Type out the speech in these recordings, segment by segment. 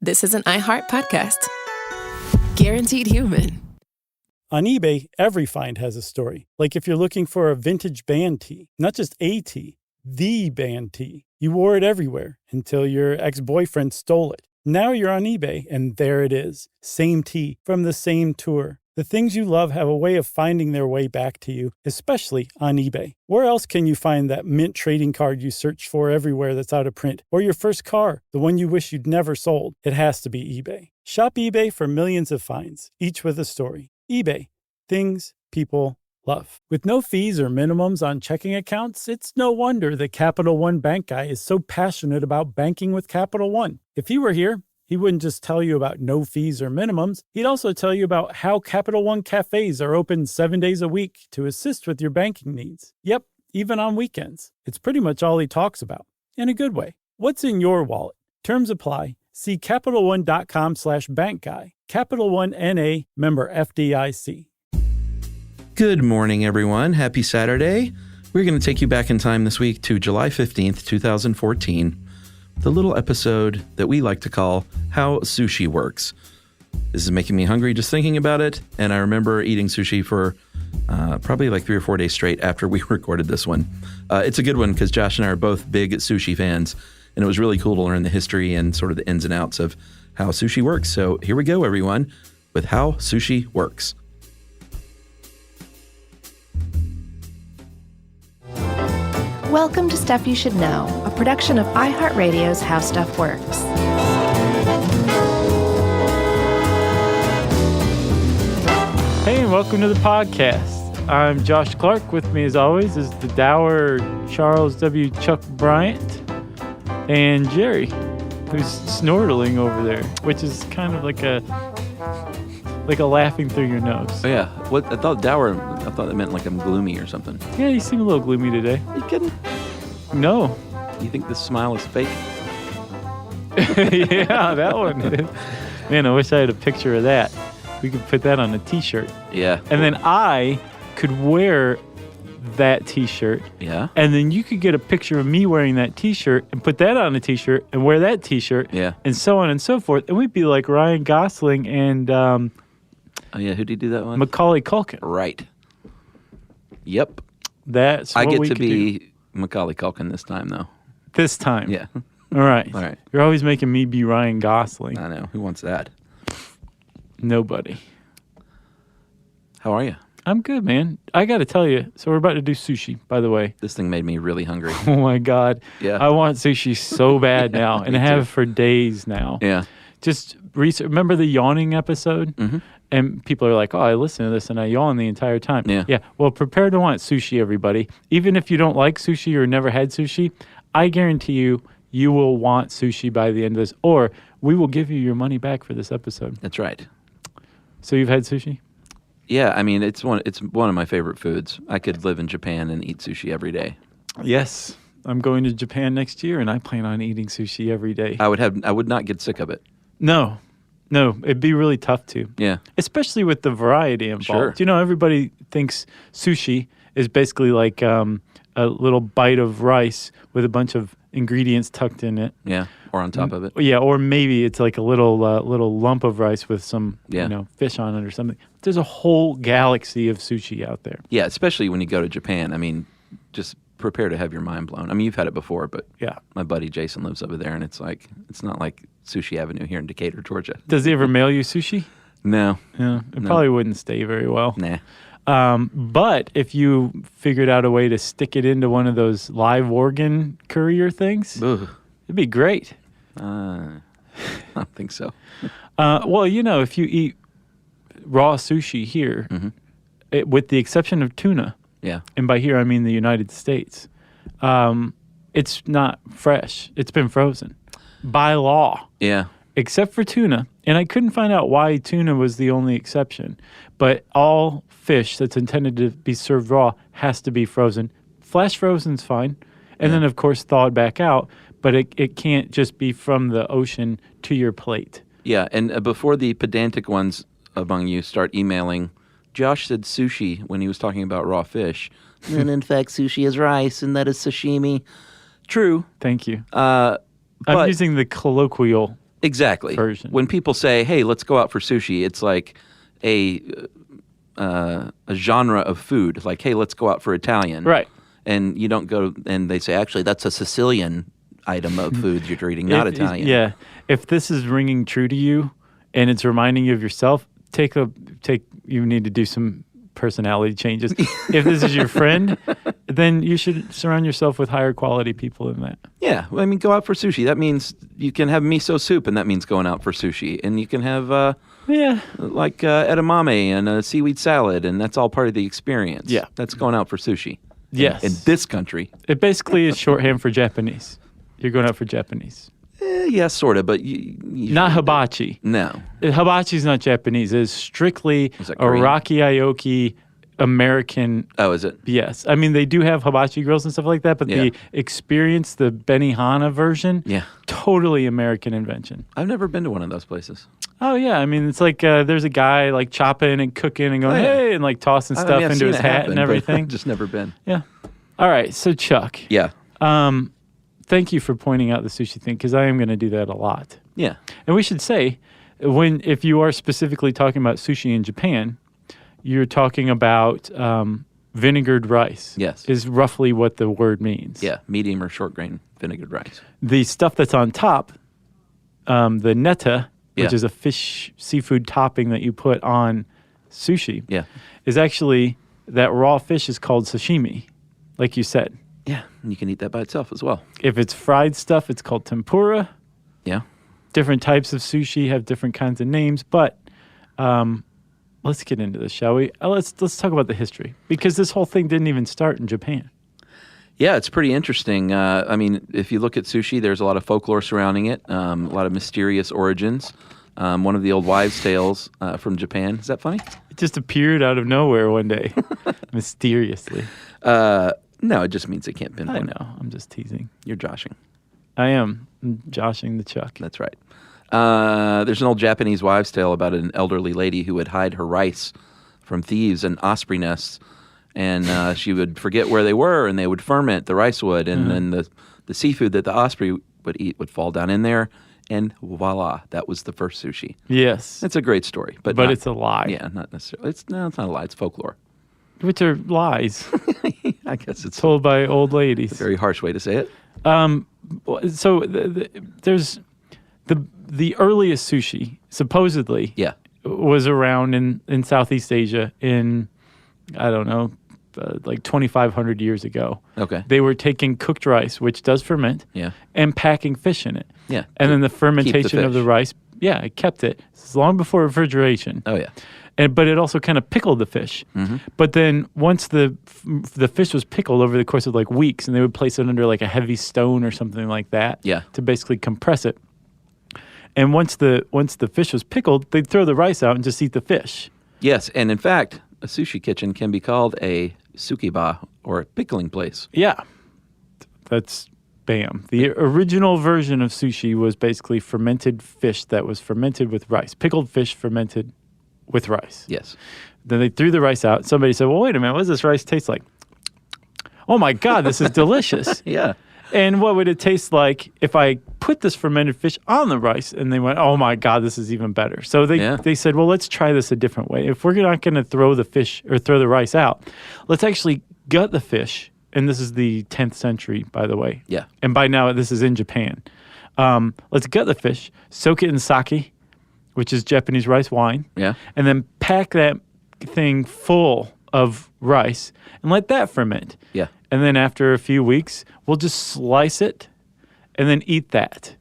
this is an iHeart podcast. Guaranteed human. On eBay, every find has a story. Like if you're looking for a vintage band tee, not just a tee, the band tee. You wore it everywhere until your ex-boyfriend stole it. Now you're on eBay, and there it is. Same tee from the same tour. The things you love have a way of finding their way back to you, especially on eBay. Where else can you find that mint trading card you search for everywhere that's out of print? Or your first car, the one you wish you'd never sold? It has to be eBay. Shop eBay for millions of finds, each with a story. eBay. Things people love. With no fees or minimums on checking accounts, it's no wonder that Capital One Bank Guy is so passionate about banking with Capital One. If he were here, he wouldn't just tell you about no fees or minimums. He'd also tell you about how Capital One cafes are open 7 days a week to assist with your banking needs. Yep, even on weekends. It's pretty much all he talks about. In a good way. What's in your wallet? Terms apply. See CapitalOne.com/bankguy. Capital One N.A. member FDIC. Good morning, everyone. Happy Saturday. We're going to take you back in time this week to July 15th, 2014. The little episode that we like to call How Sushi Works. This is making me hungry just thinking about it, and I remember eating sushi for probably like 3 or 4 days straight after we recorded this one. It's a good one because Josh and I are both big sushi fans, and it was really cool to learn the history and sort of the ins and outs of how sushi works. So here we go, everyone, with How Sushi Works. Welcome to Stuff You Should Know, a production of iHeartRadio's How Stuff Works. Hey, and welcome to the podcast. I'm Josh Clark. With me, as always, is the dour Charles W. Chuck Bryant and Jerry, who's snortling over there, which is kind of like a laughing through your nose. Oh, yeah. What I thought dour, I thought it meant like I'm gloomy or something. Yeah, you seem a little gloomy today. Are you kidding? No. You think this smile is fake? Yeah, that one is. Man, I wish I had a picture of that. We could put that on a t-shirt. Yeah. And then I could wear that t-shirt. Yeah. And then you could get a picture of me wearing that t-shirt and put that on a t-shirt and wear that t-shirt. Yeah. And so on and so forth. And we'd be like Ryan Gosling and oh, yeah. Who did you do that one? Macaulay Culkin. Right. Yep. That's what I get we to could be do. Macaulay Culkin this time, though. This time. Yeah. All right. All right. You're always making me be Ryan Gosling. I know. Who wants that? Nobody. How are you? I'm good, man. I got to tell you. So we're about to do sushi, by the way. This thing made me really hungry. Oh, my God. Yeah. I want sushi so bad now, and I have for days now. Yeah. Just remember the yawning episode? Mm-hmm. And people are like, oh, I listen to this and I yawn the entire time. Yeah. Yeah. Well, prepare to want sushi, everybody. Even if you don't like sushi or never had sushi, I guarantee you, you will want sushi by the end of this, or we will give you your money back for this episode. That's right. So you've had sushi? Yeah, I mean, it's one of my favorite foods. I could live in Japan and eat sushi every day. Yes. I'm going to Japan next year, and I plan on eating sushi every day. I would not get sick of it. No, it'd be really tough to. Yeah. Especially with the variety involved. Sure. You know, everybody thinks sushi is basically like a little bite of rice with a bunch of ingredients tucked in it. Yeah, or on top of it. Yeah, or maybe it's like a little lump of rice with some Yeah. Fish on it or something. There's a whole galaxy of sushi out there. Yeah, especially when you go to Japan. I mean, just prepare to have your mind blown. I mean, you've had it before, but Yeah. my buddy Jason lives over there, and it's not like Sushi Avenue here in Decatur, Georgia. Does he ever mail you sushi? No. Yeah, it probably wouldn't stay very well. Nah. But if you figured out a way to stick it into one of those live organ courier things, Ugh. it'd be great. I don't think so. Well, if you eat raw sushi here, with the exception of tuna, Yeah. and by here I mean the United States, it's not fresh. It's been frozen by law. Yeah. Except for tuna. And I couldn't find out why tuna was the only exception. But all fish that's intended to be served raw has to be frozen. Flash frozen's fine. And then, of course, thawed back out. But it can't just be from the ocean to your plate. Yeah, and before the pedantic ones among you start emailing, Josh said sushi when he was talking about raw fish. And in fact, sushi is rice, and that is sashimi. True. Thank you. But I'm using the colloquial exactly version. When people say, "Hey, let's go out for sushi," it's like a genre of food. Like, "Hey, let's go out for Italian." Right. And you don't go, and they say, "Actually, that's a Sicilian item of food you're eating, not Italian." Yeah. If this is ringing true to you and it's reminding you of yourself, you need to do some personality changes. If this is your friend, then you should surround yourself with higher quality people than that. Yeah, well, I mean, go out for sushi. That means you can have miso soup, and that means going out for sushi. And you can have edamame and a seaweed salad, and that's all part of the experience. Yeah, that's going out for sushi. Yes, in this country, it basically is shorthand for Japanese. You're going out for Japanese. Yeah, sort of, but not hibachi. No, hibachi is not Japanese. It's strictly Araki Aoki American. Oh, is it? Yes. I mean, they do have hibachi grills and stuff like that, but the experience, the Benihana version, totally American invention. I've never been to one of those places. Oh, yeah. I mean, it's like there's a guy like chopping and cooking and going, hey, and like tossing stuff into his hat and everything. I've just never been. Yeah. All right. So, Chuck. Yeah. Thank you for pointing out the sushi thing, because I am going to do that a lot. Yeah. And we should say, if you are specifically talking about sushi in Japan, you're talking about vinegared rice. Yes. Is roughly what the word means. Yeah, medium or short grain vinegared rice. The stuff that's on top, the neta, which is a seafood topping that you put on sushi, is actually, that raw fish is called sashimi, like you said. Yeah, and you can eat that by itself as well. If it's fried stuff, it's called tempura. Yeah. Different types of sushi have different kinds of names, but let's get into this, shall we? Let's talk about the history, because this whole thing didn't even start in Japan. Yeah, it's pretty interesting. I mean, if you look at sushi, there's a lot of folklore surrounding it, a lot of mysterious origins. One of the old wives' tales from Japan. Is that funny? It just appeared out of nowhere one day, mysteriously. No, it just means they can't pinpoint it. I know. I'm just teasing. You're joshing. I am. I'm joshing the Chuck. That's right. There's an old Japanese wives' tale about an elderly lady who would hide her rice from thieves in osprey nests, and she would forget where they were, and they would ferment, the rice would, and then the seafood that the osprey would eat would fall down in there, and voila, that was the first sushi. Yes. It's a great story. But it's a lie. Yeah, not necessarily. It's not a lie. It's folklore. Which are lies. I guess it's told by old ladies. A very harsh way to say it. So there's the earliest sushi, supposedly, was around in Southeast Asia in, I don't know, like 2,500 years ago. Okay. They were taking cooked rice, which does ferment, and packing fish in it. Yeah. And then the fermentation of the rice, it kept it. This is long before refrigeration. Oh, yeah. But it also kind of pickled the fish. Mm-hmm. But then once the fish was pickled over the course of like weeks, and they would place it under like a heavy stone or something like that to basically compress it. And once the fish was pickled, they'd throw the rice out and just eat the fish. Yes, and in fact, a sushi kitchen can be called a sukiba, or a pickling place. Yeah, that's bam. The original version of sushi was basically fermented fish that was fermented with rice. Pickled fish fermented with rice. Yes. Then they threw the rice out. Somebody said, well, wait a minute, what does this rice taste like? Oh my God, this is delicious. Yeah. And what would it taste like if I put this fermented fish on the rice? And they went, oh my God, this is even better. So they said, well, let's try this a different way. If we're not going to throw the fish or throw the rice out, let's actually gut the fish. And this is the 10th century, by the way. Yeah. And by now, this is in Japan. Let's gut the fish, soak it in sake, which is Japanese rice wine. Yeah. And then pack that thing full of rice and let that ferment. Yeah. And then after a few weeks, we'll just slice it and then eat that.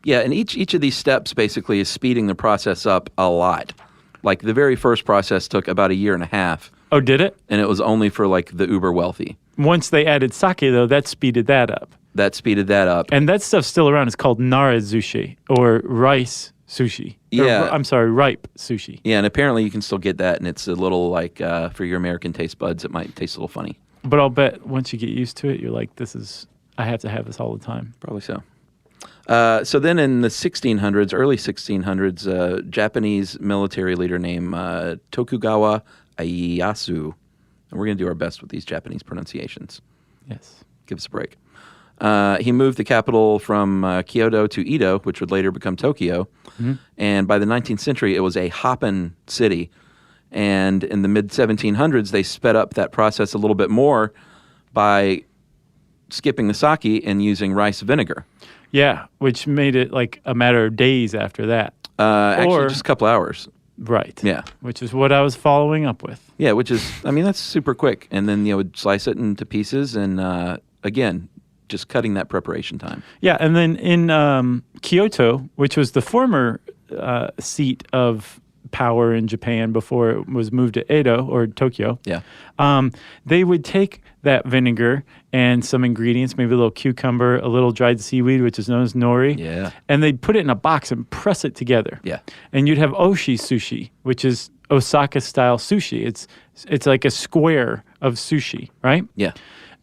Yeah, and each of these steps basically is speeding the process up a lot. Like the very first process took about 1.5 years. Oh, did it? And it was only for like the uber wealthy. Once they added sake, though, that speeded that up. And that stuff's still around. It's called narazushi, or rice sushi. Yeah. I'm sorry, ripe sushi. Yeah, and apparently you can still get that, and it's a little like, for your American taste buds, it might taste a little funny. But I'll bet once you get used to it, you're like, I have to have this all the time. Probably so. So then in the 1600s, early 1600s, a Japanese military leader named Tokugawa Ieyasu, and we're going to do our best with these Japanese pronunciations. Yes. Give us a break. He moved the capital from Kyoto to Edo, which would later become Tokyo. And by the 19th century, it was a hoppin' city. And in the mid-1700s, they sped up that process a little bit more by skipping the sake and using rice vinegar. Yeah, which made it like a matter of days after that. Actually, just a couple hours. Right. Yeah. Which is what I was following up with. Yeah, which is, I mean, that's super quick. And then you would slice it into pieces and, again, just cutting that preparation time. Yeah, and then in Kyoto, which was the former seat of power in Japan before it was moved to Edo or Tokyo. Yeah. They would take that vinegar and some ingredients, maybe a little cucumber, a little dried seaweed, which is known as nori. Yeah. And they'd put it in a box and press it together. Yeah. And you'd have oshi sushi, which is Osaka-style sushi. It's like a square of sushi, right? Yeah.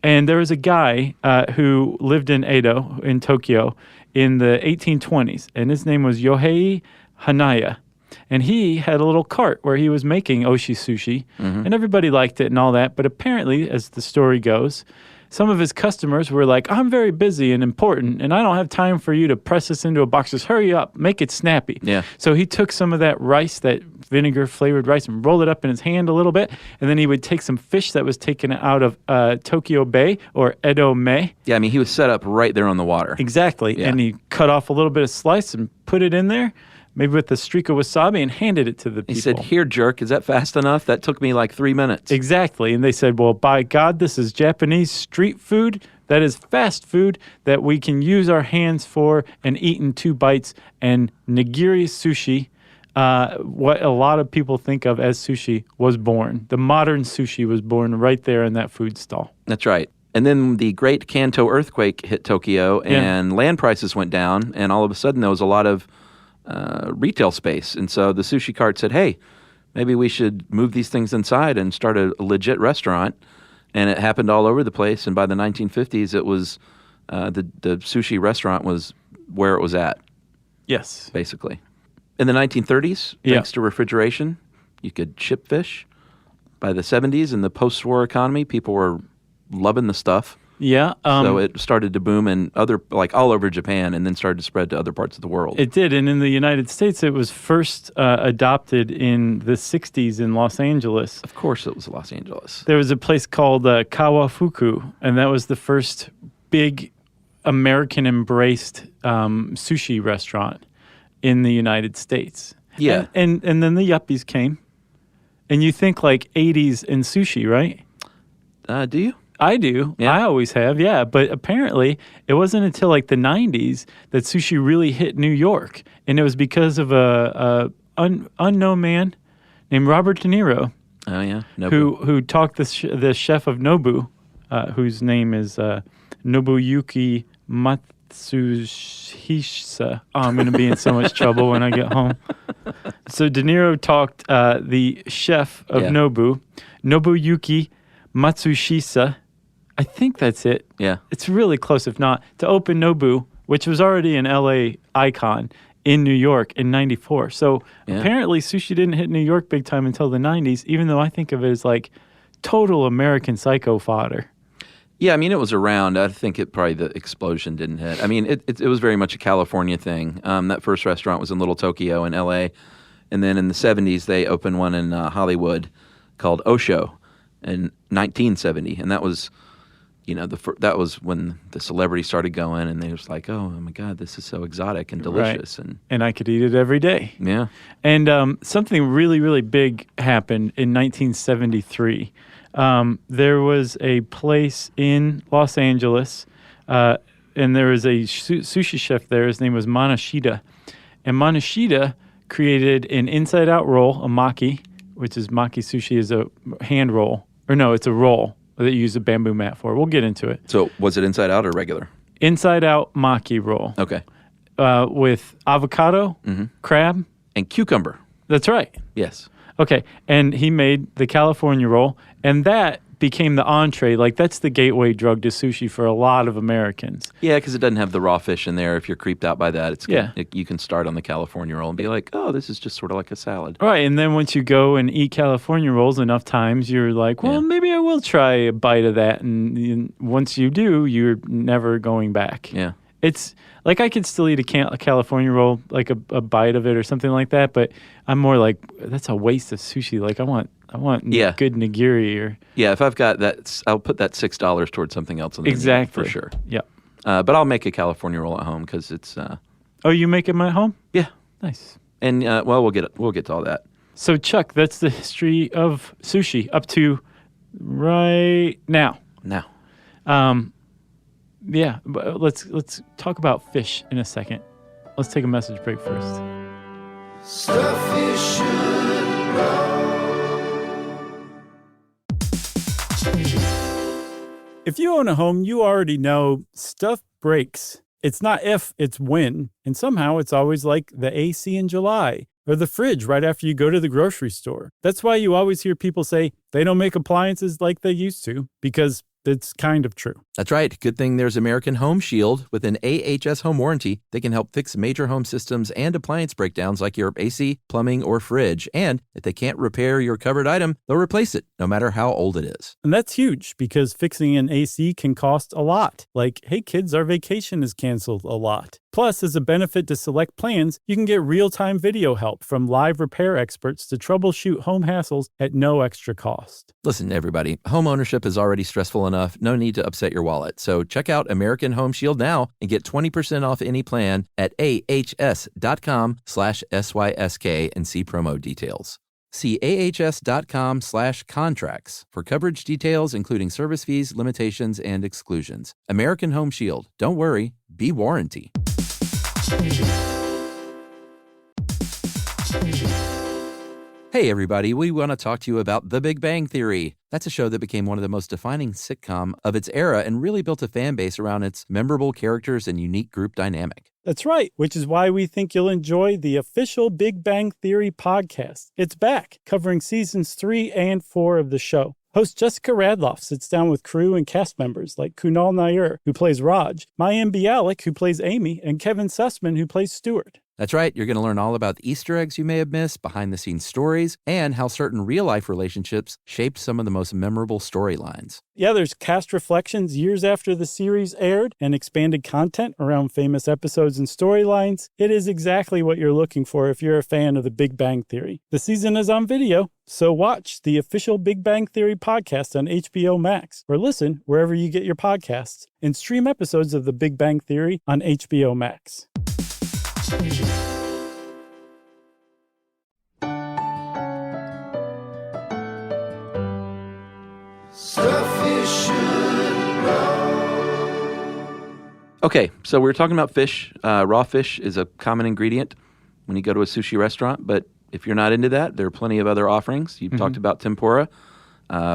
And there was a guy who lived in Edo, in Tokyo, in the 1820s, and his name was Yohei Hanaya. And he had a little cart where he was making oshi sushi, and everybody liked it and all that. But apparently, as the story goes, some of his customers were like, I'm very busy and important, and I don't have time for you to press this into a box. Just hurry up, make it snappy. Yeah. So he took some of that rice, that vinegar-flavored rice, and rolled it up in his hand a little bit, and then he would take some fish that was taken out of Tokyo Bay or Edo Mae. Yeah, I mean, he was set up right there on the water. Exactly. Yeah. And he cut off a little bit of slice and put it in there, maybe with a streak of wasabi, and handed it to the people. He said, here, jerk, is that fast enough? That took me like 3 minutes. Exactly. And they said, well, by God, this is Japanese street food. That is fast food that we can use our hands for and eat in 2 bites. And nigiri sushi, what a lot of people think of as sushi, was born. The modern sushi was born right there in that food stall. That's right. And then the Great Kanto earthquake hit Tokyo, and land prices went down, and all of a sudden there was a lot of retail space. And so the sushi cart said, hey, maybe we should move these things inside and start a legit restaurant. And it happened all over the place. And by the 1950s, it was the sushi restaurant was where it was at. Yes. Basically. In the 1930s, thanks to refrigeration, you could ship fish. By the 70s, in the post-war economy, people were loving the stuff. Yeah. So it started to boom in all over Japan, and then started to spread to other parts of the world. It did. And in the United States, it was first adopted in the 60s in Los Angeles. Of course it was Los Angeles. There was a place called Kawafuku, and that was the first big American-embraced sushi restaurant in the United States. Yeah. And then the yuppies came. And you think like 80s and sushi, right? Do you? I do. Yeah. I always have, yeah. But apparently, it wasn't until like the 90s that sushi really hit New York. And it was because of a unknown man named Robert De Niro. Oh, yeah. Nobu. Who talked the chef of Nobu, whose name is Nobuyuki Matsuhisa. Oh, I'm going to be in so much trouble when I get home. So De Niro talked the chef of Nobu, Nobuyuki Matsushisa. I think that's it. Yeah. It's really close, if not, to open Nobu, which was already an LA icon, in New York in 94. So apparently sushi didn't hit New York big time until the 90s, even though I think of it as like total American Psycho fodder. Yeah, I mean, it was around. I think the explosion didn't hit. I mean, it was very much a California thing. That first restaurant was in Little Tokyo in L.A., and then in the 70s, they opened one in Hollywood called Osho in 1970, and that was, that was when the celebrities started going, and they was like, oh my God, this is so exotic and delicious. Right. And I could eat it every day. Yeah. And something really, really big happened in 1973. There was a place in Los Angeles, and there was a sushi chef there. His name was Manashita. And Manashita created an inside-out roll, a maki, which is maki sushi is a hand roll. Or no, it's a roll that you use a bamboo mat for. We'll get into it. So was it inside out or regular? Inside-out maki roll. Okay. With avocado, crab. And cucumber. That's right. Yes. Okay, and he made the California roll, and that became the entree. Like, that's the gateway drug to sushi for a lot of Americans. Yeah, because it doesn't have the raw fish in there. If you're creeped out by that, it's Yeah. you can start on the California roll and be like, oh, this is just sort of like a salad. Right, and then once you go and eat California rolls enough times, you're like, well, Yeah. maybe I will try a bite of that. And once you do, you're never going back. Yeah. It's like I could still eat a California roll, like a bite of it or something like that, but I'm more like, that's a waste of sushi. Like, I want Yeah. good nigiri or... Yeah, if I've got that, I'll put that $6 towards something else in the menu, Exactly. for sure. Yeah. But I'll make a California roll at home because it's... Oh, you make them at home? yeah. Nice. And, well, we'll get to all that. So, Chuck, that's the history of sushi up to right now. Now. Yeah, but let's talk about fish in a second. Let's take a message break first. Stuff you should know. If you own a home, you already know stuff breaks. It's not if, it's when. And somehow it's always like the AC in July or the fridge right after you go to the grocery store. That's why you always hear people say they don't make appliances like they used to, because it's kind of true. That's right. Good thing there's American Home Shield. With an AHS home warranty, they can help fix major home systems and appliance breakdowns like your AC, plumbing, or fridge. And if they can't repair your covered item, they'll replace it, no matter how old it is. And that's huge because fixing an AC can cost a lot. Like, hey kids, our vacation is canceled a lot. Plus, as a benefit to select plans, you can get real-time video help from live repair experts to troubleshoot home hassles at no extra cost. Listen, everybody, home ownership is already stressful enough. No need to upset your wallet. So check out American Home Shield now and get 20% off any plan at ahs.com/SYSK and see promo details. See ahs.com/contracts for coverage details, including service fees, limitations, and exclusions. American Home Shield. Don't worry, be warranty. Hey, everybody, we want to talk to you about The Big Bang Theory. That's a show that became one of the most defining sitcom of its era and really built a fan base around its memorable characters and unique group dynamic. That's right, which is why we think you'll enjoy the official Big Bang Theory podcast. It's back, covering seasons 3 and 4 of the show. Host Jessica Radloff sits down with crew and cast members like Kunal Nair, who plays Raj, Mayim Bialik, who plays Amy, and Kevin Sussman, who plays Stuart. That's right. You're going to learn all about the Easter eggs you may have missed, behind-the-scenes stories, and how certain real-life relationships shaped some of the most memorable storylines. Yeah, there's cast reflections years after the series aired and expanded content around famous episodes and storylines. It is exactly what you're looking for if you're a fan of the Big Bang Theory. The season is on video, so watch the official Big Bang Theory podcast on HBO Max, or listen wherever you get your podcasts, and stream episodes of the Big Bang Theory on HBO Max. Stuff you should know. Okay, so we were talking about fish. Raw fish is a common ingredient when you go to a sushi restaurant, but if you're not into that, there are plenty of other offerings. You talked about tempura.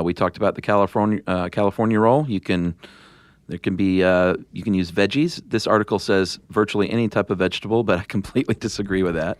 We talked about the California roll. You can use veggies. This article says virtually any type of vegetable, but I completely disagree with that.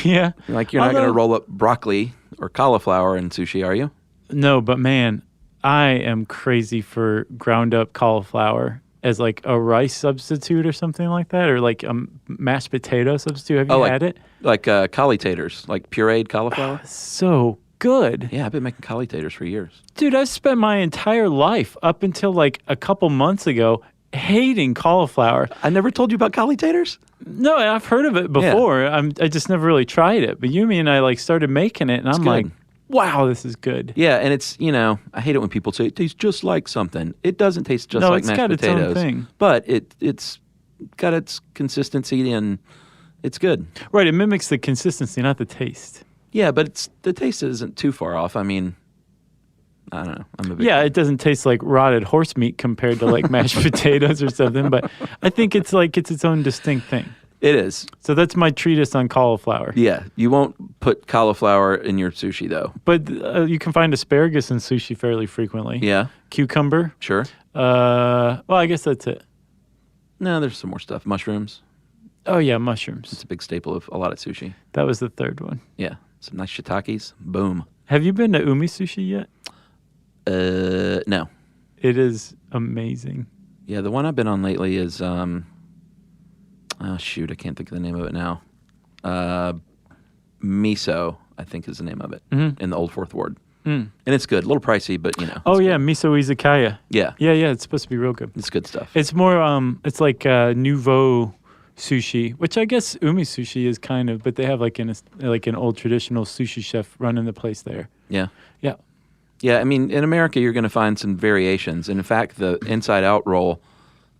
Yeah. Like, you're not going to roll up broccoli or cauliflower in sushi, are you? No, but man, I am crazy for ground up cauliflower as like a rice substitute or something like that, or like a mashed potato substitute. Have you had it? Like cauli taters, like pureed cauliflower? So good. Yeah, I've been making cauli taters for years. Dude, I've spent my entire life up until like a couple months ago hating cauliflower. I never told you about cauli taters? No, I've heard of it before. I just never really tried it. But Yumi and I like started making it, and I'm good. like, wow, this is good. Yeah, and it's, I hate it when people say it tastes just like something. It doesn't taste just like mashed potatoes. No, it's got its own thing. But it's got its consistency, and it's good. Right, it mimics the consistency, not the taste. Yeah, but the taste isn't too far off. I mean, I don't know. I'm a big it doesn't taste like rotted horse meat compared to like mashed potatoes or something, but I think it's its own distinct thing. It is. So that's my treatise on cauliflower. Yeah, you won't put cauliflower in your sushi, though. But you can find asparagus in sushi fairly frequently. Yeah. Cucumber. Sure. Well, I guess that's it. No, there's some more stuff. Mushrooms. Oh, yeah, mushrooms. It's a big staple of a lot of sushi. That was the third one. Yeah. Some nice shiitakes. Boom. Have you been to Umi Sushi yet? No. It is amazing. Yeah, the one I've been on lately is oh shoot, I can't think of the name of it now. Miso, I think is the name of it, in the Old Fourth Ward. And it's good. A little pricey, but you know. Oh, it's yeah, good. miso izakaya. Yeah. Yeah, it's supposed to be real good. It's good stuff. It's more, it's like nouveau sushi, which I guess Umi Sushi is kind of, but they have like an old traditional sushi chef running the place there. Yeah. Yeah. Yeah, I mean, in America, you're going to find some variations. And in fact, the inside-out roll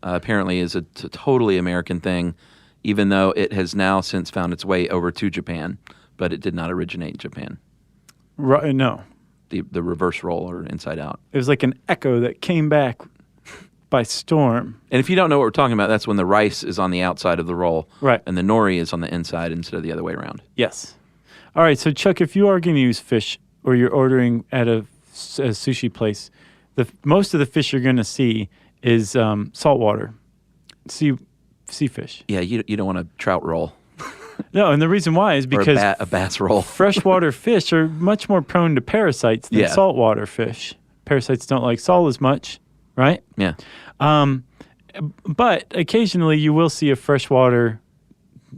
apparently is a totally American thing, even though it has now since found its way over to Japan, but it did not originate in Japan. Right? No, The reverse roll or inside-out. it was like an echo that came back by storm. And if you don't know what we're talking about, that's when the rice is on the outside of the roll, Right. and the nori is on the inside instead of the other way around. Yes. All right. So Chuck, if you are going to use fish, or you're ordering at a sushi place, most of the fish you're going to see is saltwater, sea fish. Yeah, you don't want a trout roll No, and the reason why is or because a bass roll. freshwater fish are much more prone to parasites than Yeah. saltwater fish. Parasites don't like salt as much, right? Yeah. But occasionally you will see a freshwater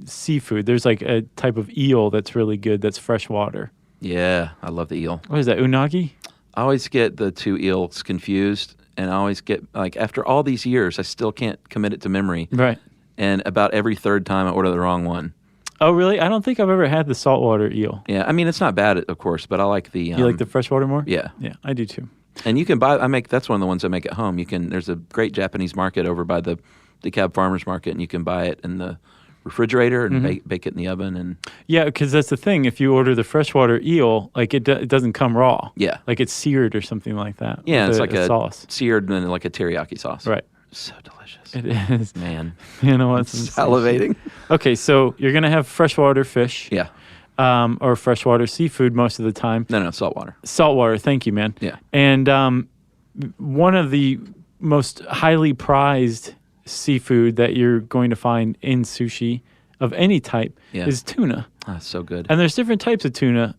seafood. There's like a type of eel that's really good that's freshwater. Yeah, I love the eel. What is that, unagi? I always get the two eels confused, and I always get, like, after all these years, I still can't commit it to memory. Right. And about every third time I order the wrong one. Oh, really? I don't think I've ever had the saltwater eel. Yeah, I mean, it's not bad, of course, but I like the... You like the freshwater more? Yeah. Yeah, I do too. And you can buy, that's one of the ones I make at home. There's a great Japanese market over by the DeKalb Farmers Market, and you can buy it in the refrigerator and bake it in the oven. And Yeah, because that's the thing. If you order the freshwater eel, like it doesn't come raw. Yeah. Like it's seared or something like that. yeah, with it's like a sauce. seared and like a teriyaki sauce. Right. So delicious. It is. Man, You know what's salivating. Okay, so you're going to have freshwater fish. Yeah. Or freshwater seafood most of the time. No, saltwater. Saltwater, thank you, man. Yeah. And one of the most highly prized seafood that you're going to find in sushi of any type is tuna. Ah, so good. And there's different types of tuna.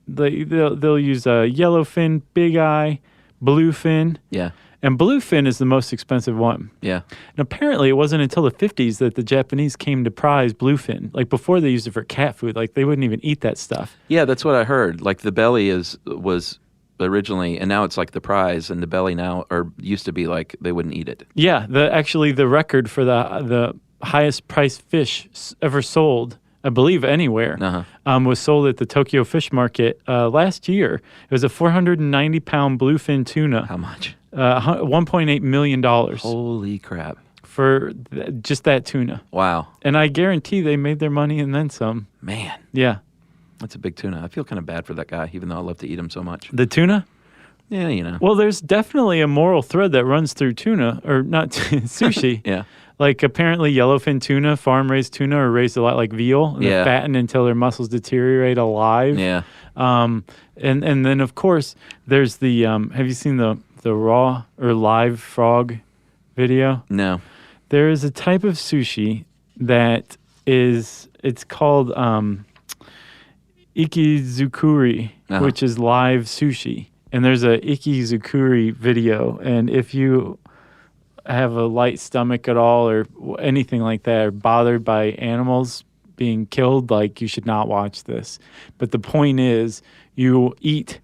They'll use a yellowfin, big eye, bluefin. Yeah. And bluefin is the most expensive one. Yeah. And apparently it wasn't until the 50s that the Japanese came to prize bluefin. Like before they used it for cat food. Like they wouldn't even eat that stuff. Yeah, that's what I heard. Like the belly was originally, and now it's like the prize, and the belly now, or used to be like they wouldn't eat it. Yeah, the record for the highest priced fish ever sold, I believe anywhere, was sold at the Tokyo Fish Market last year. It was a 490-pound bluefin tuna. How much? $1.8 million. Holy crap. For just that tuna. Wow. And I guarantee they made their money and then some. Man, Yeah. that's a big tuna. I feel kind of bad for that guy, even though I love to eat him so much. The tuna? Yeah, you know. Well, there's definitely a moral thread that runs through tuna, or not sushi. Yeah. Like apparently yellowfin tuna, farm-raised tuna, are raised a lot like veal. And they're fattened until their muscles deteriorate alive. Yeah. And then, of course, there's the, have you seen the raw or live frog video? No. There is a type of sushi that it's called ikizukuri, which is live sushi. And there's a ikizukuri video. And if you have a light stomach at all or anything like that, or bothered by animals being killed, like you should not watch this. But the point is, you eat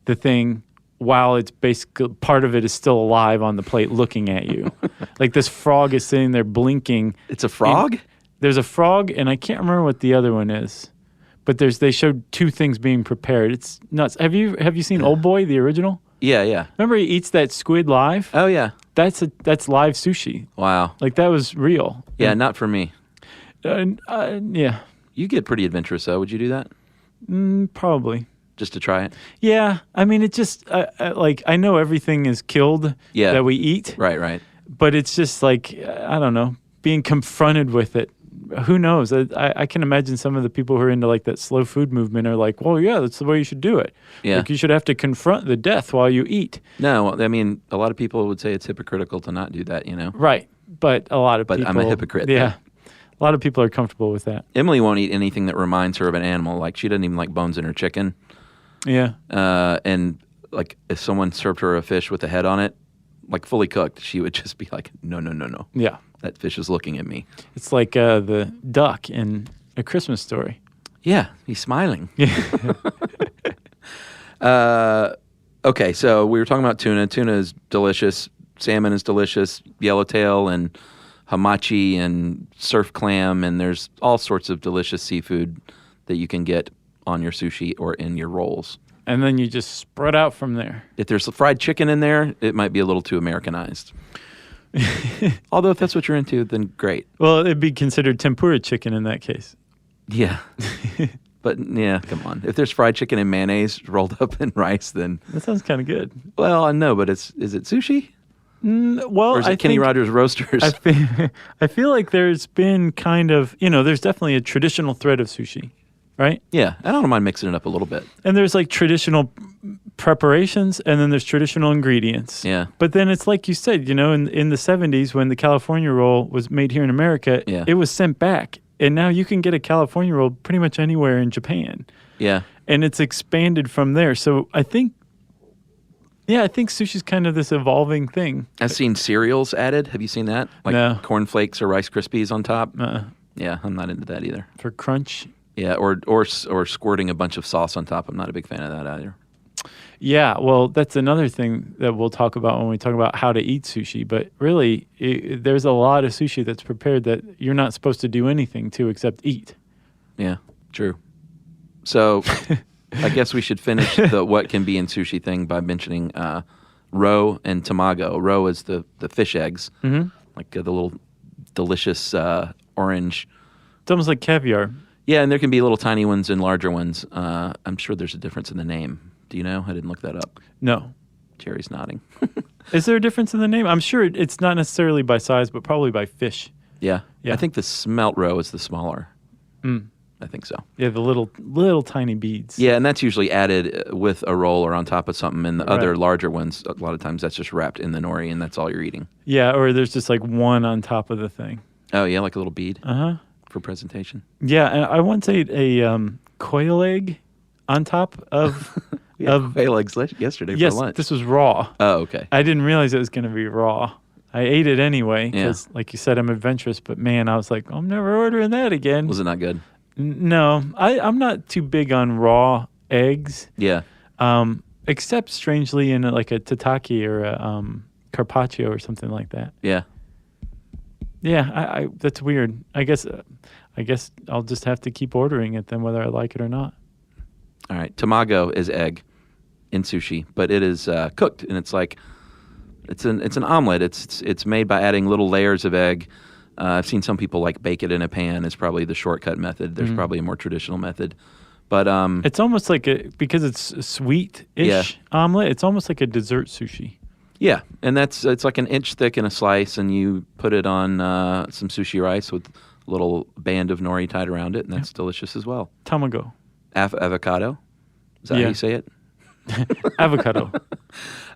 the thing while it's basically part of it is still alive on the plate looking at you. Like this frog is sitting there blinking. It's a frog? There's a frog, and I can't remember what the other one is. But they showed two things being prepared. It's nuts. Have you seen Old Boy, the original? Yeah, yeah. Remember he eats that squid live? Oh, yeah. That's live sushi. Wow. Like that was real. Yeah, not for me. Yeah, You get pretty adventurous, though. Would you do that? probably. Just to try it? Yeah, I mean, it just like I know everything is killed that we eat, Right. but it's just like I don't know, being confronted with it. Who knows? I can imagine some of the people who are into like that slow food movement are like, well, yeah, that's the way you should do it. Yeah. Like you should have to confront the death while you eat. No, I mean, a lot of people would say it's hypocritical to not do that, you know? Right, but a lot of people. But I'm a hypocrite. Yeah, a lot of people are comfortable with that. Emily won't eat anything that reminds her of an animal. Like, she doesn't even like bones in her chicken. Yeah. And like if someone served her a fish with a head on it, like fully cooked, she would just be like, no. Yeah. That fish is looking at me. It's like the duck in A Christmas Story. Yeah, he's smiling. Yeah. Okay, so we were talking about tuna. Tuna is delicious. Salmon is delicious. Yellowtail and hamachi and surf clam, and there's all sorts of delicious seafood that you can get on your sushi or in your rolls. And then you just spread out from there. If there's fried chicken in there, it might be a little too Americanized. Although if that's what you're into, then great. Well, it'd be considered tempura chicken in that case. Yeah. But yeah, come on. If there's fried chicken and mayonnaise rolled up in rice, then... That sounds kind of good. Well, I know, but is it sushi? Well, Or is it Kenny Rogers Roasters? I feel like there's been kind of, there's definitely a traditional thread of sushi, right? Yeah, I don't mind mixing it up a little bit. And there's like traditional preparations, and then there's traditional ingredients. Yeah. But then it's like you said, in the 70s when the California roll was made here in America, Yeah. it was sent back. And now you can get a California roll pretty much anywhere in Japan. Yeah. And it's expanded from there. So I think sushi's kind of this evolving thing. I've seen cereals added. Have you seen that? Like No. cornflakes or Rice Krispies on top? Uh, Yeah, I'm not into that either. for crunch. Yeah, or squirting a bunch of sauce on top. I'm not a big fan of that either. Yeah, well, that's another thing that we'll talk about when we talk about how to eat sushi. But really, there's a lot of sushi that's prepared that you're not supposed to do anything to except eat. Yeah, true. So I guess we should finish the what can be in sushi thing by mentioning roe and tamago. Roe is the fish eggs, like the little delicious orange. It's almost like caviar. Yeah, and there can be little tiny ones and larger ones. I'm sure there's a difference in the name. Do you know? I didn't look that up. No. Jerry's nodding. Is there a difference in the name? I'm sure it's not necessarily by size, but probably by fish. Yeah. Yeah. I think the smelt roe is the smaller. I think so. Yeah, the little tiny beads. Yeah, and that's usually added with a roll or on top of something. And the other Right. larger ones, a lot of times that's just wrapped in the nori, and that's all you're eating. Yeah, or there's just like one on top of the thing. Oh, yeah, like a little bead Uh-huh. for presentation. Yeah, and I once ate a quail egg on top of... Quail eggs yesterday Yes, for lunch. this was raw. Oh, okay. I didn't realize it was going to be raw. I ate it anyway Yeah. because, like you said, I'm adventurous. But man, I was like, I'm never ordering that again. Was it not good? No, I'm not too big on raw eggs, Yeah. except strangely in like a tataki or a carpaccio or something like that. Yeah. Yeah, I that's weird. I guess I'll just have to keep ordering it then, whether I like it or not. All right. Tamago is egg in sushi, but it is cooked, and it's like it's an omelet. It's made by adding little layers of egg. I've seen some people like bake it in a pan. It's probably the shortcut method. There's probably a more traditional method, but It's almost like because it's a sweet-ish Yeah. omelet. It's almost like a dessert sushi. yeah, and it's like an inch thick in a slice, and you put it on some sushi rice with a little band of nori tied around it, and that's delicious as well. Tamago. Avocado, is that how Yeah. you say it? Avocado.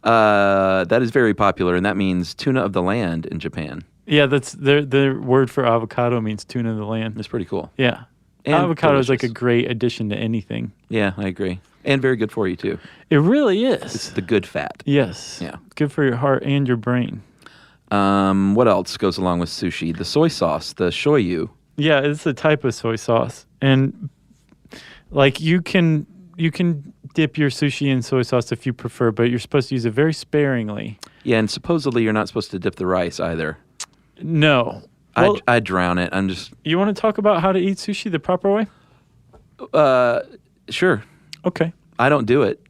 That is very popular, and that means tuna of the land in Japan. Yeah, that's their word for avocado means tuna of the land. It's pretty cool. Yeah. And Avocado is like a delicious. great addition to anything. Yeah, I agree. And very good for you, too. It really It's is. the good fat. Yes. Yeah. Good for your heart and your brain. What else goes along with sushi? The soy sauce, the shoyu. Yeah, it's a type of soy sauce. And like you can dip your sushi in soy sauce if you prefer, but you're supposed to use it very sparingly. Yeah, and supposedly you're not supposed to dip the rice either. No. Well, I drown it. I'm just... you want to talk about how to eat sushi the proper way? Sure. Okay. I don't do it.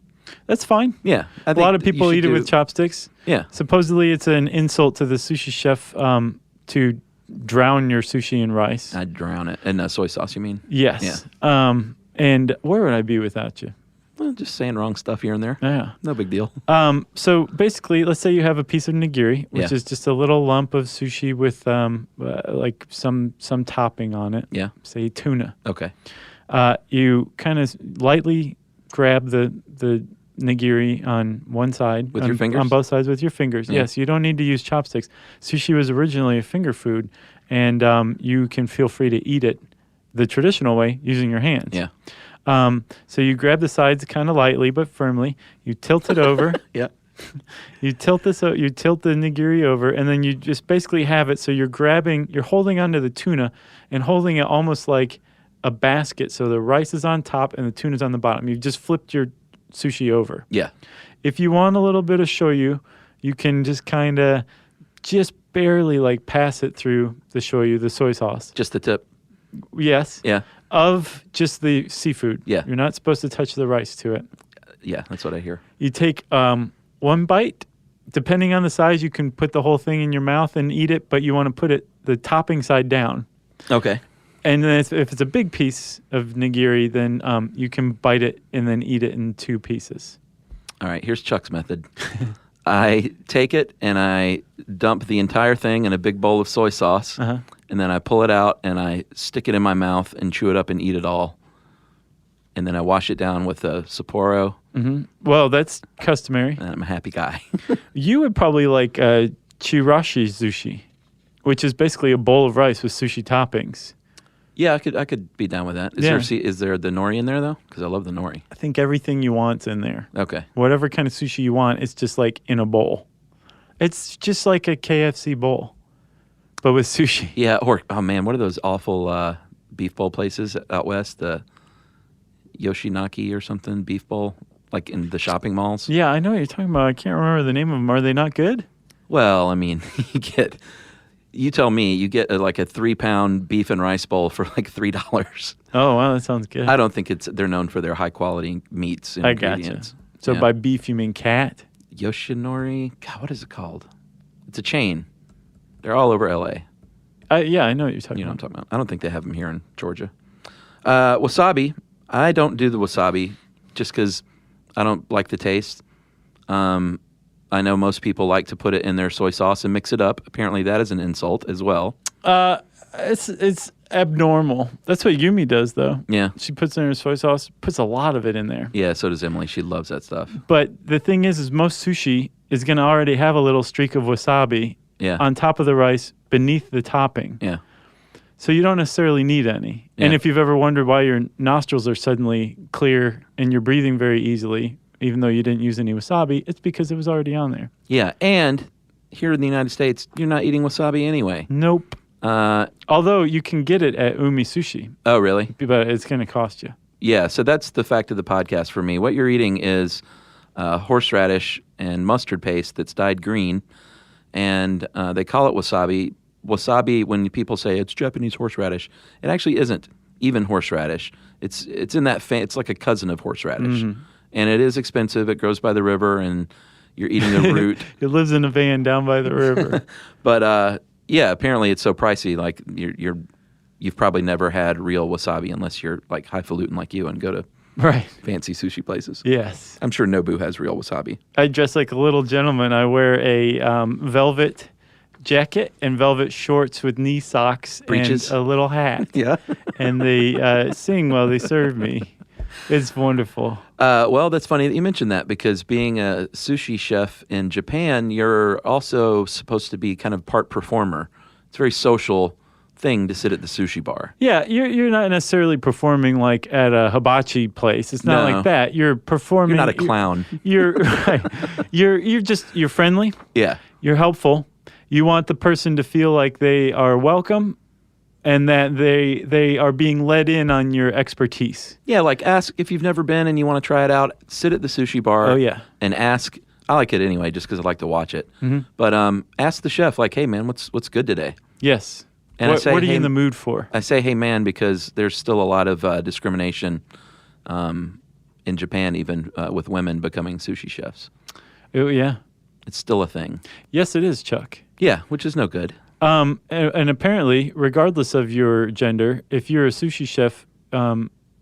That's fine. Yeah. I A think lot of you people should eat it do- with chopsticks. Yeah. Supposedly it's an insult to the sushi chef to drown your sushi in rice. I drown it. In soy sauce, you mean? Yes. And where would I be without you? Well, just saying wrong stuff here and there. Yeah. No big deal. So basically, let's say you have a piece of nigiri, which Yeah. is just a little lump of sushi with like some topping on it. Yeah. Say tuna. Okay. You kind of lightly grab the nigiri on one side. With your fingers? On both sides with your fingers. Yeah. Yes, you don't need to use chopsticks. Sushi was originally a finger food, and you can feel free to eat it the traditional way using your hands. Yeah. So you grab the sides kind of lightly but firmly. You tilt it over. Yeah. You tilt the nigiri over, and then you just basically have it. So you're holding onto the tuna and holding it almost like a basket. So the rice is on top and the tuna's on the bottom. You've just flipped your sushi over. Yeah. If you want a little bit of shoyu, you can just kind of just barely like pass it through the shoyu, the soy sauce. Just the tip. Yes. Yeah. Of just the seafood. Yeah. You're not supposed to touch the rice to it. Yeah, that's what I hear. You take one bite. Depending on the size, you can put the whole thing in your mouth and eat it, but you want to put the topping side down. Okay. And then if it's a big piece of nigiri, then you can bite it and then eat it in 2 pieces. All right, here's Chuck's method. I take it and I dump the entire thing in a big bowl of soy sauce, and then I pull it out and I stick it in my mouth and chew it up and eat it all. And then I wash it down with a Sapporo. Mm-hmm. Well, that's customary. And I'm a happy guy. You would probably like chirashi sushi, which is basically a bowl of rice with sushi toppings. Yeah, I could be down with that. Is there the nori in there, though? Because I love the nori. I think everything you want's in there. Okay. Whatever kind of sushi you want, it's just like in a bowl. It's just like a KFC bowl, but with sushi. Yeah, or, oh man, what are those awful beef bowl places out west? The Yoshinaki or something, beef bowl, like in the shopping malls? Yeah, I know what you're talking about. I can't remember the name of them. Are they not good? Well, I mean, you tell me, you get like a 3-pound beef and rice bowl for like $3. Oh, wow, that sounds good. I don't think they're known for their high quality meats and ingredients. Gotcha. So Yeah. by beef, you mean cat? Yoshinori, God, what is it called? It's a chain. They're all over LA. Yeah, I know what you're talking You know what about. I'm talking about. I don't think they have them here in Georgia. Wasabi, I don't do the wasabi just because I don't like the taste. I know most people like to put it in their soy sauce and mix it up. Apparently that is an insult as well. It's abnormal. That's what Yumi does, though. Yeah. She puts it in her soy sauce, puts a lot of it in there. Yeah, so does Emily. She loves that stuff. But the thing is most sushi is going to already have a little streak of wasabi Yeah. on top of the rice beneath the topping. Yeah. So you don't necessarily need any. Yeah. And if you've ever wondered why your nostrils are suddenly clear and you're breathing very easily, even though you didn't use any wasabi, it's because it was already on there. Yeah, and here in the United States, you're not eating wasabi anyway. Nope. Although you can get it at Umi Sushi, Oh, really? but it's going to cost you. Yeah, so that's the fact of the podcast for me. What you're eating is horseradish and mustard paste that's dyed green, and they call it wasabi. Wasabi, when people say it's Japanese horseradish, it actually isn't even horseradish. It's in that it's like a cousin of horseradish, and it is expensive. It grows by the river, and you're eating the root. It lives in a van down by the river. But yeah, apparently it's so pricey. Like you've probably never had real wasabi unless you're like highfalutin like you and go to Right. fancy sushi places. Yes. I'm sure Nobu has real wasabi. I dress like a little gentleman. I wear a velvet jacket and velvet shorts with knee socks Breeches. and a little hat. Yeah. And they sing while they serve me. It's wonderful. Well, that's funny that you mentioned that because being a sushi chef in Japan, you're also supposed to be kind of part performer. It's a very social thing to sit at the sushi bar. Yeah, you're not necessarily performing like at a hibachi place. It's not No. like that. You're performing. You're not a clown. You're right. You're friendly. Yeah. You're helpful. You want the person to feel like they are welcome and that they are being led in on your expertise. Yeah, like ask if you've never been and you want to try it out, sit at the sushi bar. Oh, yeah. And ask. I like it anyway just because I like to watch it. Mm-hmm. But ask the chef, like, hey, man, what's good today? Yes. And I say, what are you hey, in the mood for? I say, hey, man, because there's still a lot of discrimination in Japan, even with women becoming sushi chefs. Oh, yeah. It's still a thing. Yes, it is, Chuck. Yeah, which is no good. And apparently, regardless of your gender, if you're a sushi chef,